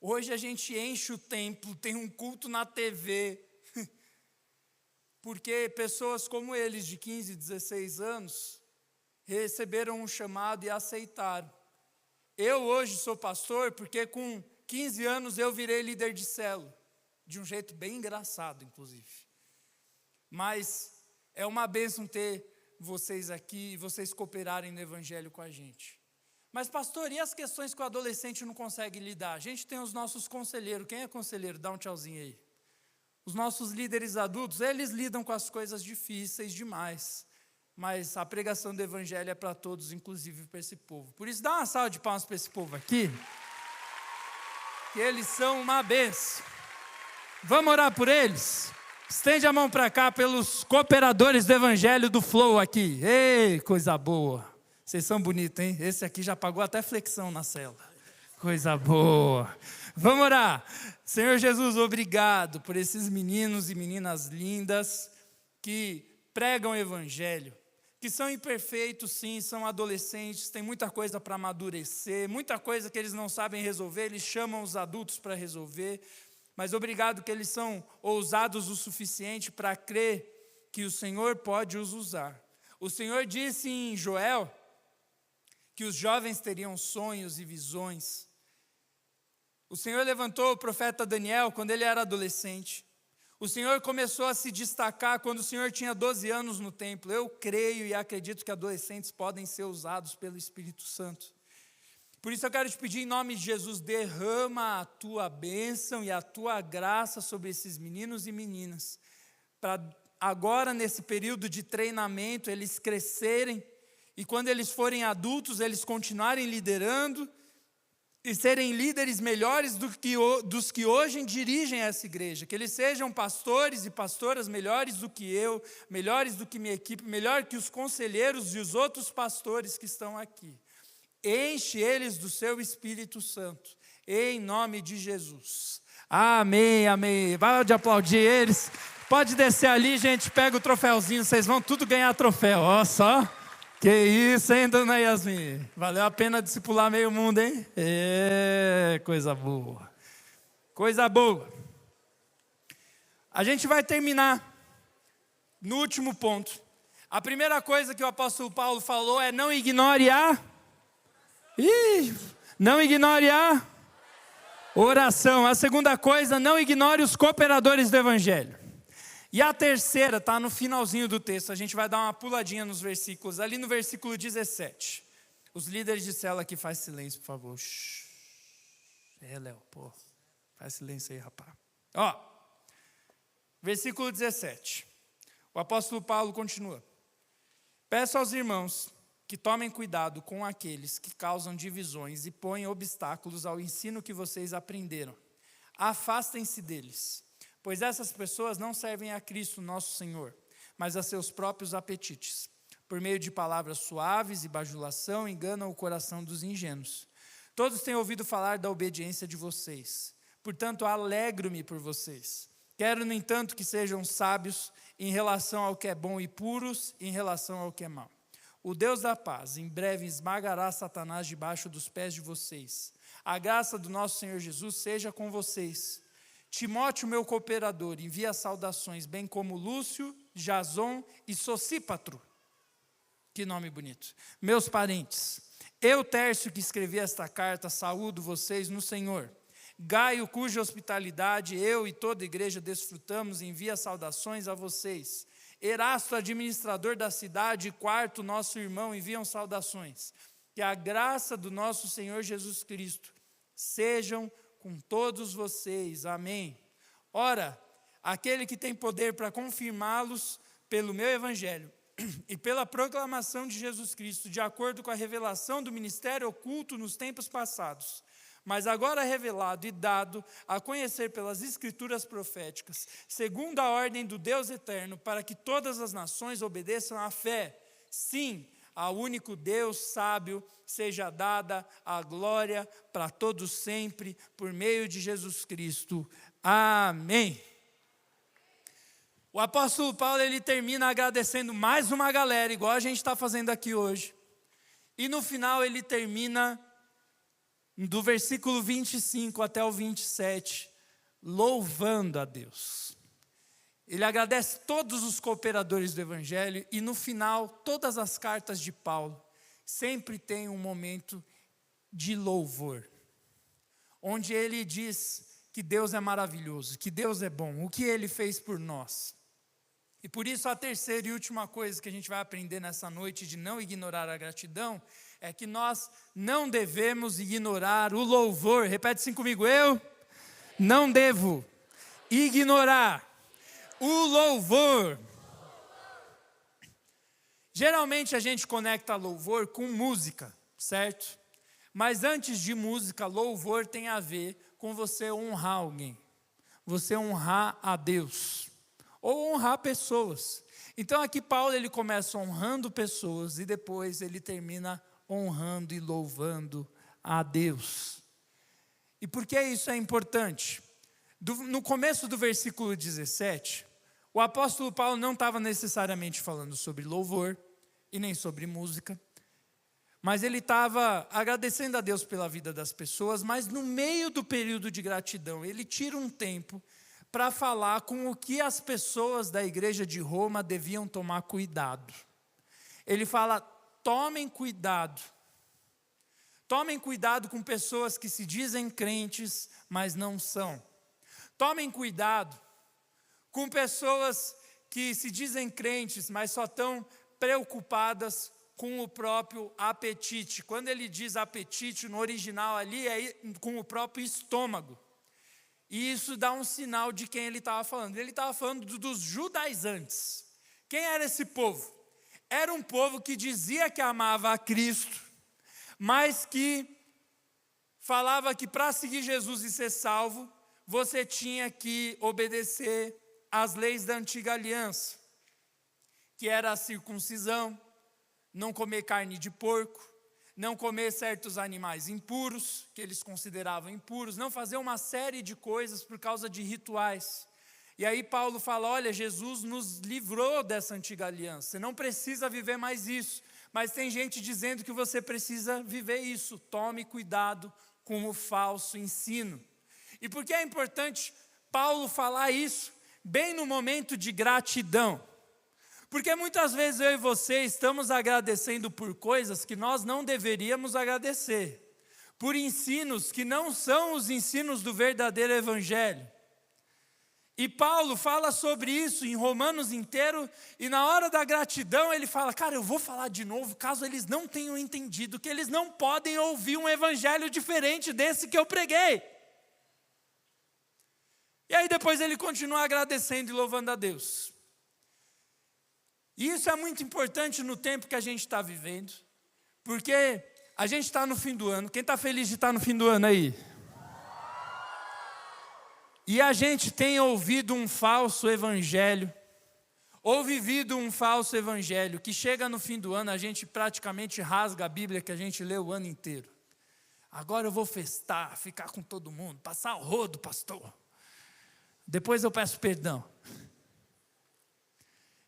Hoje a gente enche o templo, tem um culto na TV, porque pessoas como eles, de 15, 16 anos, receberam um chamado e aceitaram. Eu hoje sou pastor porque com 15 anos eu virei líder de célula, de um jeito bem engraçado, inclusive. Mas é uma bênção ter vocês aqui e vocês cooperarem no Evangelho com a gente. Mas pastor, e as questões que o adolescente não consegue lidar? A gente tem os nossos conselheiros. Quem é conselheiro? Dá um tchauzinho aí. Os nossos líderes adultos, eles lidam com as coisas difíceis demais. Mas a pregação do Evangelho é para todos, inclusive para esse povo. Por isso, dá uma salva de palmas para esse povo aqui, que eles são uma bênção. Vamos orar por eles? Estende a mão para cá pelos cooperadores do Evangelho do Flow aqui. Ei, coisa boa. Vocês são bonitos, hein? Esse aqui já pagou até flexão na célula. Coisa boa. Vamos orar. Senhor Jesus, obrigado por esses meninos e meninas lindas que pregam o Evangelho, que são imperfeitos, sim, são adolescentes, tem muita coisa para amadurecer, muita coisa que eles não sabem resolver, eles chamam os adultos para resolver, mas obrigado que eles são ousados o suficiente para crer que o Senhor pode os usar. O Senhor disse em Joel que os jovens teriam sonhos e visões. O Senhor levantou o profeta Daniel quando ele era adolescente. O Senhor começou a se destacar quando o Senhor tinha 12 anos no templo. Eu creio e acredito que adolescentes podem ser usados pelo Espírito Santo. Por isso eu quero te pedir em nome de Jesus, derrama a tua bênção e a tua graça sobre esses meninos e meninas, para agora nesse período de treinamento eles crescerem, e quando eles forem adultos eles continuarem liderando, e serem líderes melhores dos que hoje dirigem essa igreja, que eles sejam pastores e pastoras melhores do que eu, melhores do que minha equipe, melhor que os conselheiros e os outros pastores que estão aqui. Enche eles do seu Espírito Santo, em nome de Jesus. Amém, amém. Vai de aplaudir eles. Pode descer ali, gente, pega o troféuzinho, vocês vão tudo ganhar troféu, ó só. Que isso, hein, dona Yasmin? Valeu a pena discipular meio mundo, hein? Coisa boa. Coisa boa. A gente vai terminar no último ponto. A primeira coisa que o apóstolo Paulo falou é: não ignore a oração. A segunda coisa, não ignore os cooperadores do evangelho. E a terceira está no finalzinho do texto, a gente vai dar uma puladinha nos versículos, ali no versículo 17. Os líderes de célula aqui, faz silêncio, por favor. Léo, pô, faz silêncio aí, rapaz. Ó, versículo 17. O apóstolo Paulo continua: peço aos irmãos que tomem cuidado com aqueles que causam divisões e põem obstáculos ao ensino que vocês aprenderam. Afastem-se deles, pois essas pessoas não servem a Cristo nosso Senhor, mas a seus próprios apetites. Por meio de palavras suaves e bajulação, enganam o coração dos ingênuos. Todos têm ouvido falar da obediência de vocês, portanto alegro-me por vocês. Quero, no entanto, que sejam sábios em relação ao que é bom e puros em relação ao que é mau. O Deus da paz em breve esmagará Satanás debaixo dos pés de vocês. A graça do nosso Senhor Jesus seja com vocês. Timóteo, meu cooperador, envia saudações, bem como Lúcio, Jason e Sosípatro. Que nome bonito. Meus parentes, eu, Tércio, que escrevi esta carta, saúdo vocês no Senhor. Gaio, cuja hospitalidade eu e toda a igreja desfrutamos, envia saudações a vocês. Erasto, administrador da cidade, e Quarto, nosso irmão, enviam saudações. Que a graça do nosso Senhor Jesus Cristo sejam com todos vocês. Amém. Ora, aquele que tem poder para confirmá-los pelo meu evangelho e pela proclamação de Jesus Cristo, de acordo com a revelação do ministério oculto nos tempos passados, mas agora revelado e dado a conhecer pelas escrituras proféticas, segundo a ordem do Deus eterno, para que todas as nações obedeçam à fé. Sim, ao único Deus sábio seja dada a glória para todos sempre, por meio de Jesus Cristo. Amém. O apóstolo Paulo, ele termina agradecendo mais uma galera, igual a gente está fazendo aqui hoje. E no final ele termina, do versículo 25 até o 27, louvando a Deus. Ele agradece todos os cooperadores do evangelho, e no final, todas as cartas de Paulo sempre tem um momento de louvor, onde ele diz que Deus é maravilhoso, que Deus é bom, o que ele fez por nós. E por isso a terceira e última coisa que a gente vai aprender nessa noite de não ignorar a gratidão, é que nós não devemos ignorar o louvor. Repete assim comigo: eu não devo ignorar o louvor. Geralmente a gente conecta louvor com música, certo? Mas antes de música, louvor tem a ver com você honrar alguém, você honrar a Deus, ou honrar pessoas. Então aqui Paulo, ele começa honrando pessoas e depois ele termina honrando e louvando a Deus. E por que isso é importante? No começo do versículo 17, o apóstolo Paulo não estava necessariamente falando sobre louvor e nem sobre música, mas ele estava agradecendo a Deus pela vida das pessoas, mas no meio do período de gratidão, ele tira um tempo para falar com o que as pessoas da igreja de Roma deviam tomar cuidado. Ele fala: tomem cuidado com pessoas que se dizem crentes, mas não são. Tomem cuidado com pessoas que se dizem crentes, mas só estão preocupadas com o próprio apetite. Quando ele diz apetite, no original ali é com o próprio estômago. E isso dá um sinal de quem ele estava falando. Ele estava falando dos judaizantes. Quem era esse povo? Era um povo que dizia que amava a Cristo, mas que falava que para seguir Jesus e ser salvo, você tinha que obedecer às leis da antiga aliança, que era a circuncisão, não comer carne de porco, não comer certos animais impuros, que eles consideravam impuros, não fazer uma série de coisas por causa de rituais. E aí Paulo fala, olha, Jesus nos livrou dessa antiga aliança, você não precisa viver mais isso, mas tem gente dizendo que você precisa viver isso, tome cuidado com o falso ensino. E por que é importante Paulo falar isso bem no momento de gratidão? Porque muitas vezes eu e você estamos agradecendo por coisas que nós não deveríamos agradecer, por ensinos que não são os ensinos do verdadeiro evangelho. E Paulo fala sobre isso em Romanos inteiro, e na hora da gratidão ele fala, cara, eu vou falar de novo, caso eles não tenham entendido, que eles não podem ouvir um evangelho diferente desse que eu preguei. E aí depois ele continua agradecendo e louvando a Deus. E isso é muito importante no tempo que a gente está vivendo, porque a gente está no fim do ano. Quem está feliz de estar no fim do ano aí? E a gente tem ouvido um falso evangelho, ou vivido um falso evangelho, que chega no fim do ano, a gente praticamente rasga a Bíblia que a gente leu o ano inteiro. Agora eu vou festar, ficar com todo mundo, passar o rodo, pastor. Depois eu peço perdão.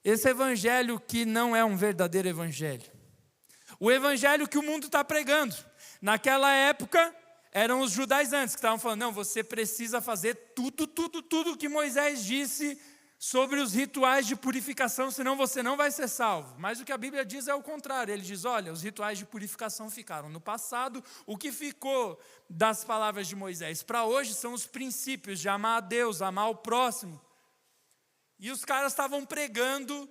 Esse evangelho que não é um verdadeiro evangelho. O evangelho que o mundo está pregando. Naquela época, eram os judaizantes que estavam falando, não, você precisa fazer tudo que Moisés disse sobre os rituais de purificação, senão você não vai ser salvo. Mas o que a Bíblia diz é o contrário. Ele diz, olha, os rituais de purificação ficaram no passado, o que ficou das palavras de Moisés para hoje são os princípios de amar a Deus, amar o próximo. E os caras estavam pregando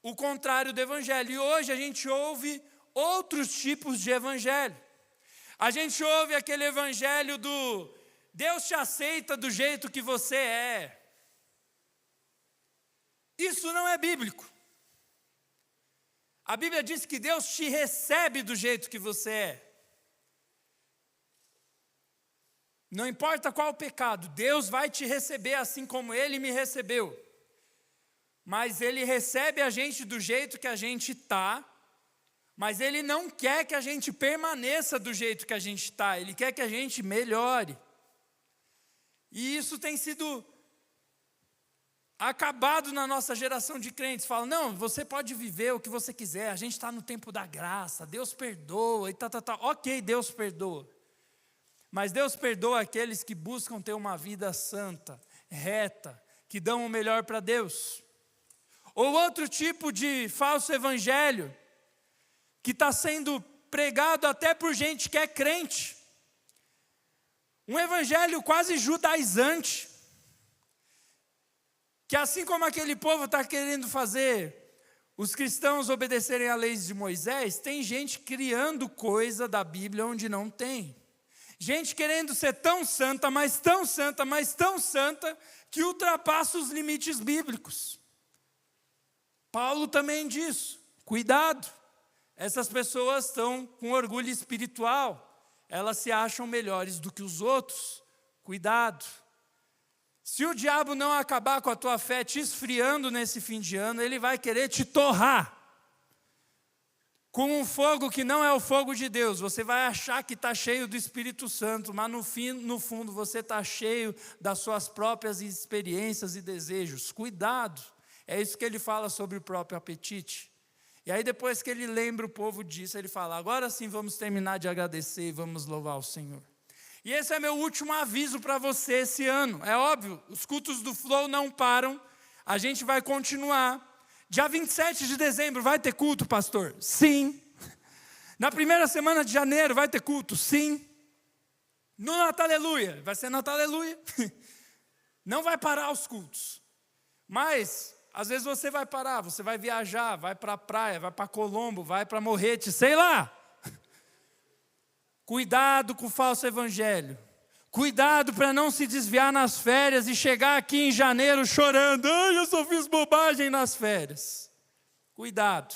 o contrário do evangelho. E hoje a gente ouve outros tipos de evangelho. A gente ouve aquele evangelho do Deus te aceita do jeito que você é. Isso não é bíblico. A Bíblia diz que Deus te recebe do jeito que você é. Não importa qual o pecado, Deus vai te receber assim como Ele me recebeu. Mas Ele recebe a gente do jeito que a gente está, mas Ele não quer que a gente permaneça do jeito que a gente está, Ele quer que a gente melhore. E isso tem sido acabado na nossa geração de crentes. Falam, não, você pode viver o que você quiser, a gente está no tempo da graça, Deus perdoa, e tá. Ok, Deus perdoa. Mas Deus perdoa aqueles que buscam ter uma vida santa, reta, que dão o melhor para Deus. Ou outro tipo de falso evangelho, que está sendo pregado até por gente que é crente. Um evangelho quase judaizante, que assim como aquele povo está querendo fazer os cristãos obedecerem às leis de Moisés, tem gente criando coisa da Bíblia onde não tem. Gente querendo ser tão santa, mas tão santa, mas tão santa, que ultrapassa os limites bíblicos. Paulo também diz, cuidado, essas pessoas estão com orgulho espiritual, elas se acham melhores do que os outros, cuidado. Se o diabo não acabar com a tua fé te esfriando nesse fim de ano, ele vai querer te torrar com um fogo que não é o fogo de Deus. Você vai achar que está cheio do Espírito Santo, mas no fundo você está cheio das suas próprias experiências e desejos. Cuidado, é isso que ele fala sobre o próprio apetite. E aí depois que ele lembra o povo disso, ele fala, agora sim vamos terminar de agradecer e vamos louvar o Senhor. E esse é meu último aviso para você esse ano. É óbvio, os cultos do Flow não param, a gente vai continuar. Dia 27 de dezembro vai ter culto, pastor? Sim. Na primeira semana de janeiro vai ter culto? Sim. No Nataleluia, vai ser Nataleluia. Não vai parar os cultos. Mas Às vezes você vai parar, você vai viajar, vai para a praia, vai para Colombo, vai para Morrete, sei lá. Cuidado com o falso evangelho. Cuidado para não se desviar nas férias e chegar aqui em janeiro chorando. Ai, eu só fiz bobagem nas férias. Cuidado.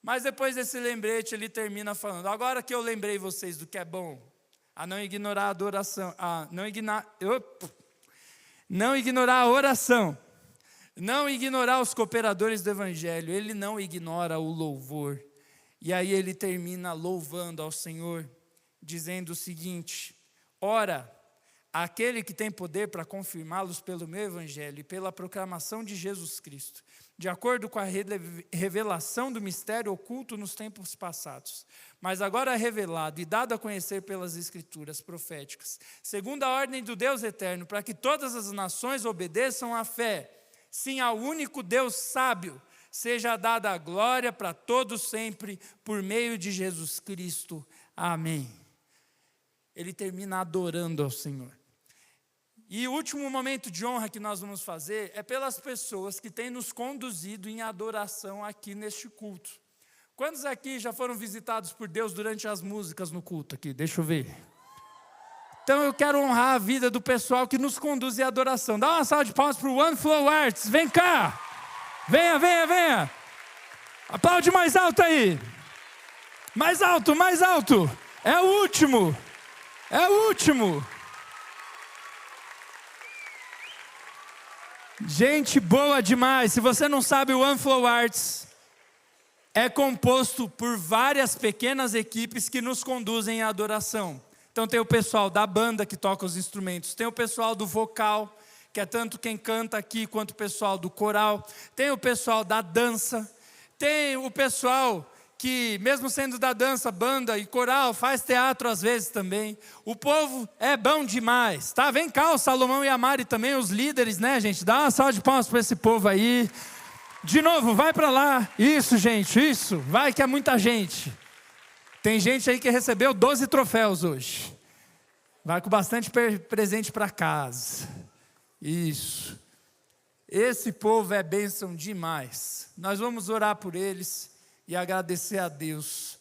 Mas depois desse lembrete ele termina falando: agora que eu lembrei vocês do que é bom, a não ignorar a adoração, não ignorar a oração, não ignorar os cooperadores do evangelho, ele não ignora o louvor. E aí ele termina louvando ao Senhor, dizendo o seguinte: ora, aquele que tem poder para confirmá-los pelo meu evangelho e pela proclamação de Jesus Cristo, de acordo com a revelação do mistério oculto nos tempos passados, mas agora revelado e dado a conhecer pelas escrituras proféticas, segundo a ordem do Deus eterno, para que todas as nações obedeçam à fé, sim, ao único Deus sábio, seja dada a glória para todos sempre, por meio de Jesus Cristo. Amém. Ele termina adorando ao Senhor. E o último momento de honra que nós vamos fazer é pelas pessoas que têm nos conduzido em adoração aqui neste culto. Quantos aqui já foram visitados por Deus durante as músicas no culto aqui? Deixa eu ver. Então eu quero honrar a vida do pessoal que nos conduz em adoração. Dá uma salva de palmas para o One Flow Arts. Vem cá. Venha, venha, venha. Aplaude mais alto aí. Mais alto, mais alto. É o último. É o último. Gente boa demais. Se você não sabe, o One Flow Arts é composto por várias pequenas equipes que nos conduzem à adoração. Então tem o pessoal da banda que toca os instrumentos, tem o pessoal do vocal, que é tanto quem canta aqui quanto o pessoal do coral, tem o pessoal da dança, tem o pessoal que, mesmo sendo da dança, banda e coral, faz teatro às vezes também. O povo é bom demais, tá? Vem cá o Salomão e a Mari também, os líderes, né, gente? Dá uma salva de palmas para esse povo aí. De novo, vai para lá. Isso, gente, isso. Vai que é muita gente. Tem gente aí que recebeu 12 troféus hoje. Vai com bastante presente para casa. Isso. Esse povo é bênção demais. Nós vamos orar por eles e agradecer a Deus,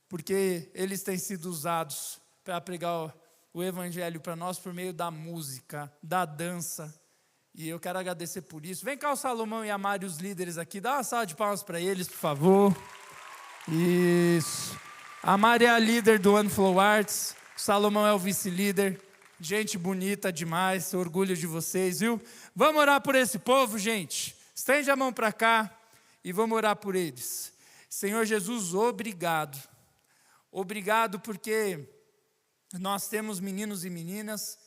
porque eles têm sido usados para pregar o evangelho para nós por meio da música, da dança, e eu quero agradecer por isso. Vem cá o Salomão e a Mari, os líderes aqui, dá uma salva de palmas para eles, por favor. Isso. A Mari é a líder do One Flow Arts, o Salomão é o vice-líder. Gente bonita demais, orgulho de vocês, viu? Vamos orar por esse povo, gente. Estende a mão para cá e vamos orar por eles. Senhor Jesus, obrigado. Obrigado porque nós temos meninos e meninas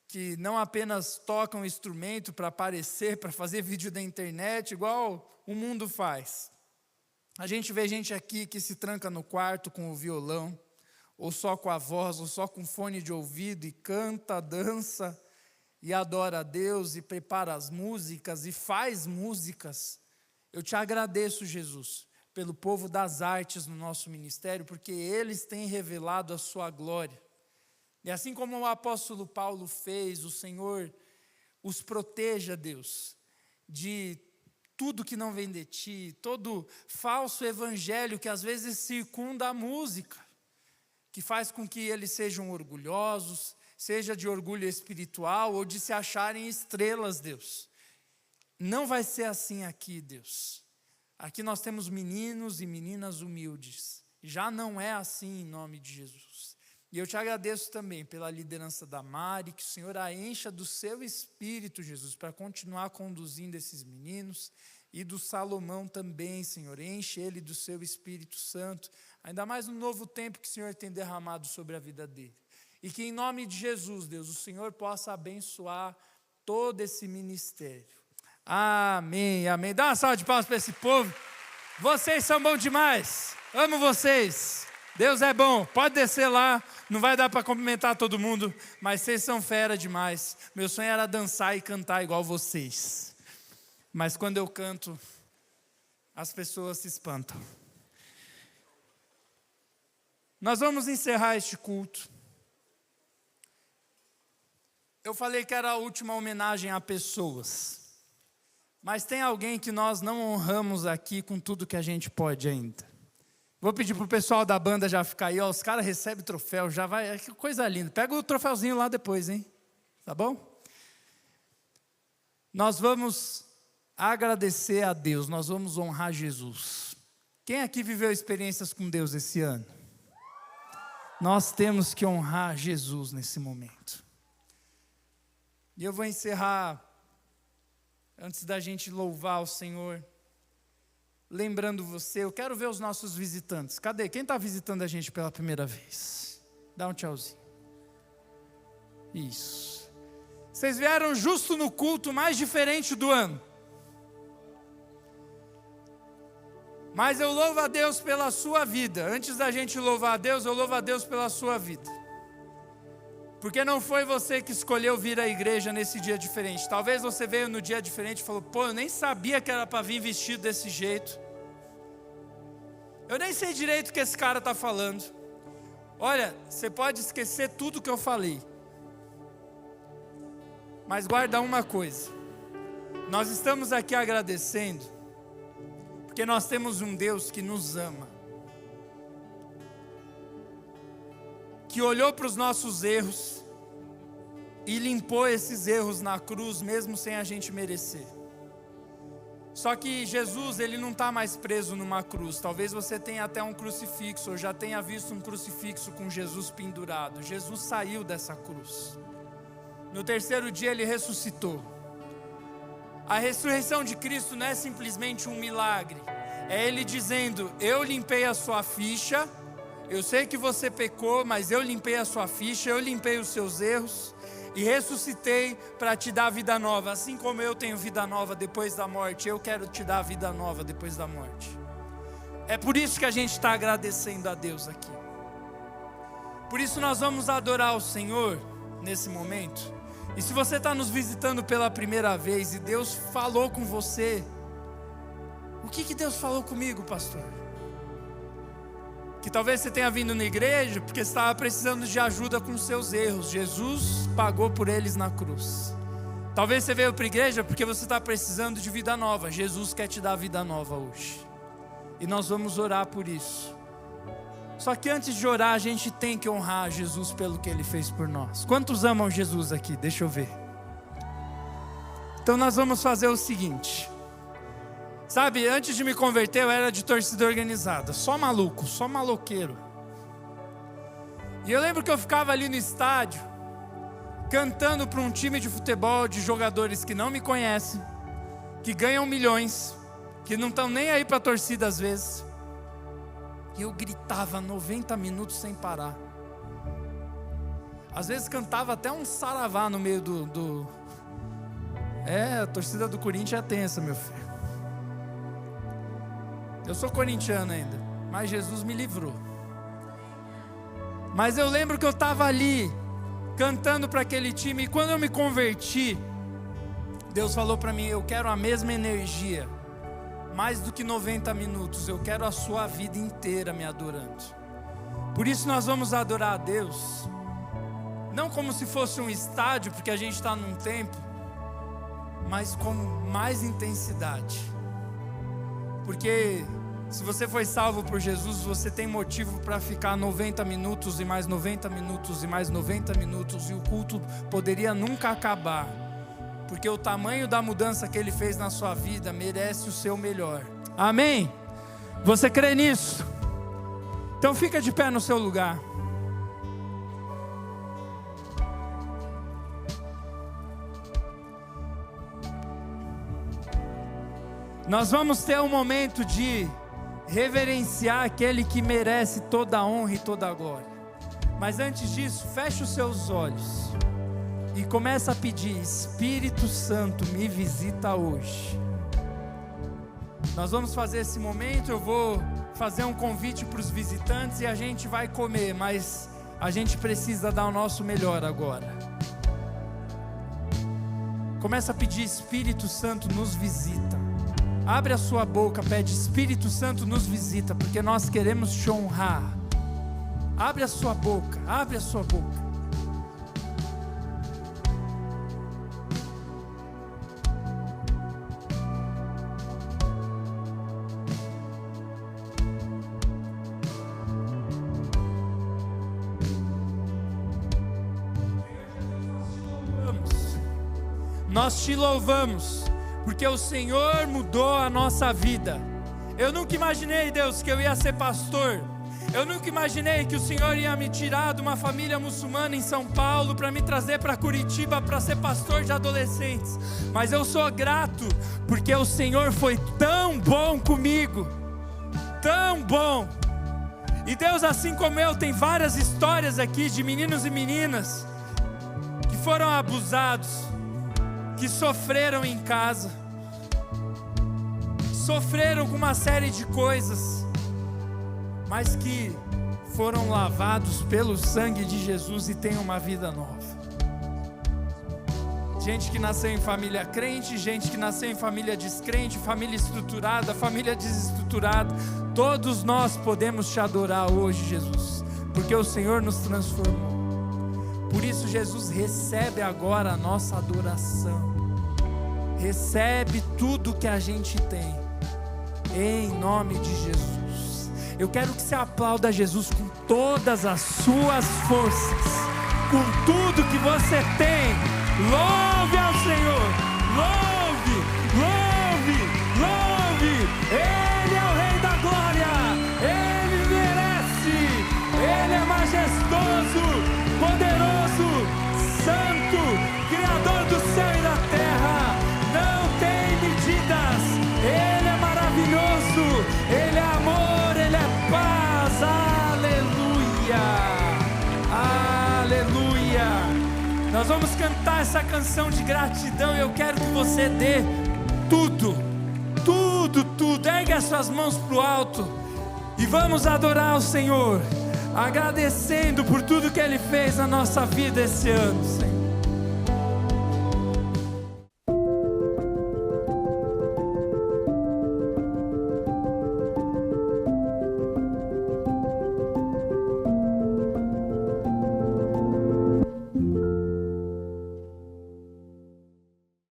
que não apenas tocam instrumento para aparecer, para fazer vídeo da internet, igual o mundo faz. A gente vê gente aqui que se tranca no quarto com o violão, ou só com a voz, ou só com fone de ouvido, e canta, dança, e adora a Deus, e prepara as músicas, e faz músicas. Eu te agradeço, Jesus, pelo povo das artes no nosso ministério, porque eles têm revelado a sua glória. E assim como o apóstolo Paulo fez, o Senhor os proteja, Deus, de tudo que não vem de ti, todo falso evangelho que às vezes circunda a música, que faz com que eles sejam orgulhosos, seja de orgulho espiritual ou de se acharem estrelas, Deus. Não vai ser assim aqui, Deus. Aqui nós temos meninos e meninas humildes. Já não é assim em nome de Jesus. E eu te agradeço também pela liderança da Mari, que o Senhor a encha do seu espírito, Jesus, para continuar conduzindo esses meninos, e do Salomão também, Senhor, enche ele do seu Espírito Santo, ainda mais no novo tempo que o Senhor tem derramado sobre a vida dele. E que em nome de Jesus, Deus, o Senhor possa abençoar todo esse ministério. Amém, amém. Dá uma salva de palmas para esse povo. Vocês são bons demais. Amo vocês. Deus é bom. Pode descer lá. Não vai dar para cumprimentar todo mundo, mas vocês são fera demais. Meu sonho era dançar e cantar igual vocês. Mas quando eu canto, as pessoas se espantam. Nós vamos encerrar este culto. Eu falei que era a última homenagem a pessoas. Mas tem alguém que nós não honramos aqui com tudo que a gente pode ainda. Vou pedir para o pessoal da banda já ficar aí, ó, os caras recebem troféu, já vai, que coisa linda. Pega o troféuzinho lá depois, hein? Tá bom? Nós vamos agradecer a Deus, nós vamos honrar Jesus. Quem aqui viveu experiências com Deus esse ano? Nós temos que honrar Jesus nesse momento. E eu vou encerrar, antes da gente louvar o Senhor, lembrando você, eu quero ver os nossos visitantes. Cadê? Quem está visitando a gente pela primeira vez? Dá um tchauzinho. Isso. Vocês vieram justo no culto mais diferente do ano. Mas eu louvo a Deus pela sua vida. Antes da gente louvar a Deus, eu louvo a Deus pela sua vida. Porque não foi você que escolheu vir à igreja nesse dia diferente. Talvez você veio no dia diferente e falou, pô, eu nem sabia que era para vir vestido desse jeito. Eu nem sei direito o que esse cara está falando. Olha, você pode esquecer tudo que eu falei. Mas guarda uma coisa. Nós estamos aqui agradecendo porque nós temos um Deus que nos ama, que olhou para os nossos erros e limpou esses erros na cruz, mesmo sem a gente merecer. Só que Jesus, ele não está mais preso numa cruz. Talvez você tenha até um crucifixo, ou já tenha visto um crucifixo com Jesus pendurado. Jesus saiu dessa cruz. No terceiro dia ele ressuscitou. A ressurreição de Cristo não é simplesmente um milagre. É Ele dizendo, eu limpei a sua ficha. Eu sei que você pecou, mas eu limpei a sua ficha. Eu limpei os seus erros. E ressuscitei para te dar vida nova. Assim como eu tenho vida nova depois da morte, eu quero te dar vida nova depois da morte. É por isso que a gente está agradecendo a Deus aqui. Por isso nós vamos adorar o Senhor nesse momento. E se você está nos visitando pela primeira vez e Deus falou com você, o que Deus falou comigo, pastor? Que talvez você tenha vindo na igreja porque você estava precisando de ajuda com seus erros. Jesus pagou por eles na cruz. Talvez você veio para a igreja porque você está precisando de vida nova. Jesus quer te dar vida nova hoje. E nós vamos orar por isso. Só que antes de orar, a gente tem que honrar Jesus pelo que Ele fez por nós. Quantos amam Jesus aqui? Deixa eu ver. Então nós vamos fazer o seguinte. Sabe, antes de me converter, eu era de torcida organizada. Só maluco, só maloqueiro. E eu lembro que eu ficava ali no estádio, cantando para um time de futebol de jogadores que não me conhecem, que ganham milhões, que não estão nem aí para a torcida às vezes. E eu gritava 90 minutos sem parar. Às vezes cantava até um saravá no meio do... a torcida do Corinthians é tensa, meu filho. Eu sou corintiano ainda, mas Jesus me livrou. Mas eu lembro que eu estava ali, cantando para aquele time. E quando eu me converti, Deus falou para mim, eu quero a mesma energia. Mais do que 90 minutos, eu quero a sua vida inteira me adorando. Por isso nós vamos adorar a Deus, não como se fosse um estádio, porque a gente está num templo, mas com mais intensidade. Porque se você foi salvo por Jesus, você tem motivo para ficar 90 minutos e mais 90 minutos e mais 90 minutos, e o culto poderia nunca acabar. Porque o tamanho da mudança que Ele fez na sua vida merece o seu melhor. Amém? Você crê nisso? Então fica de pé no seu lugar. Nós vamos ter um momento de reverenciar aquele que merece toda a honra e toda a glória. Mas antes disso, feche os seus olhos e começa a pedir, Espírito Santo, me visita hoje. Nós vamos fazer esse momento, eu vou fazer um convite para os visitantes e a gente vai comer, mas a gente precisa dar o nosso melhor agora. Começa a pedir, Espírito Santo, nos visita. Abre a sua boca, pede, Espírito Santo, nos visita, porque nós queremos te honrar. Abre a sua boca, abre a sua boca. nós te louvamos, porque o Senhor mudou a nossa vida. Eu nunca imaginei, Deus, que eu ia ser pastor. Eu nunca imaginei que o Senhor ia me tirar de uma família muçulmana em São Paulo para me trazer para Curitiba para ser pastor de adolescentes. Mas eu sou grato, porque o Senhor foi tão bom comigo, tão bom. E Deus, assim como eu, tem várias histórias aqui de meninos e meninas que foram abusados, que sofreram em casa, sofreram com uma série de coisas, mas que foram lavados pelo sangue de Jesus e têm uma vida nova. Gente que nasceu em família crente, gente que nasceu em família descrente, família estruturada, família desestruturada. Todos nós podemos te adorar hoje, Jesus, porque o Senhor nos transformou. Por isso, Jesus, recebe agora a nossa adoração. Recebe tudo que a gente tem, em nome de Jesus. Eu quero que você aplauda Jesus com todas as suas forças, com tudo que você tem. Louve ao Senhor, louve, louve, louve. Ele é o Rei da Glória, Ele merece, Ele é majestoso, poderoso, santo, Criador do céu e da terra. Não tem medidas, Ele é maravilhoso, Ele é amor, Ele é paz. Aleluia, aleluia. Nós vamos cantar essa canção de gratidão e eu quero que você dê tudo, tudo, tudo. Ergue as suas mãos para o alto e vamos adorar o Senhor, agradecendo por tudo que Ele fez na nossa vida esse ano, Senhor.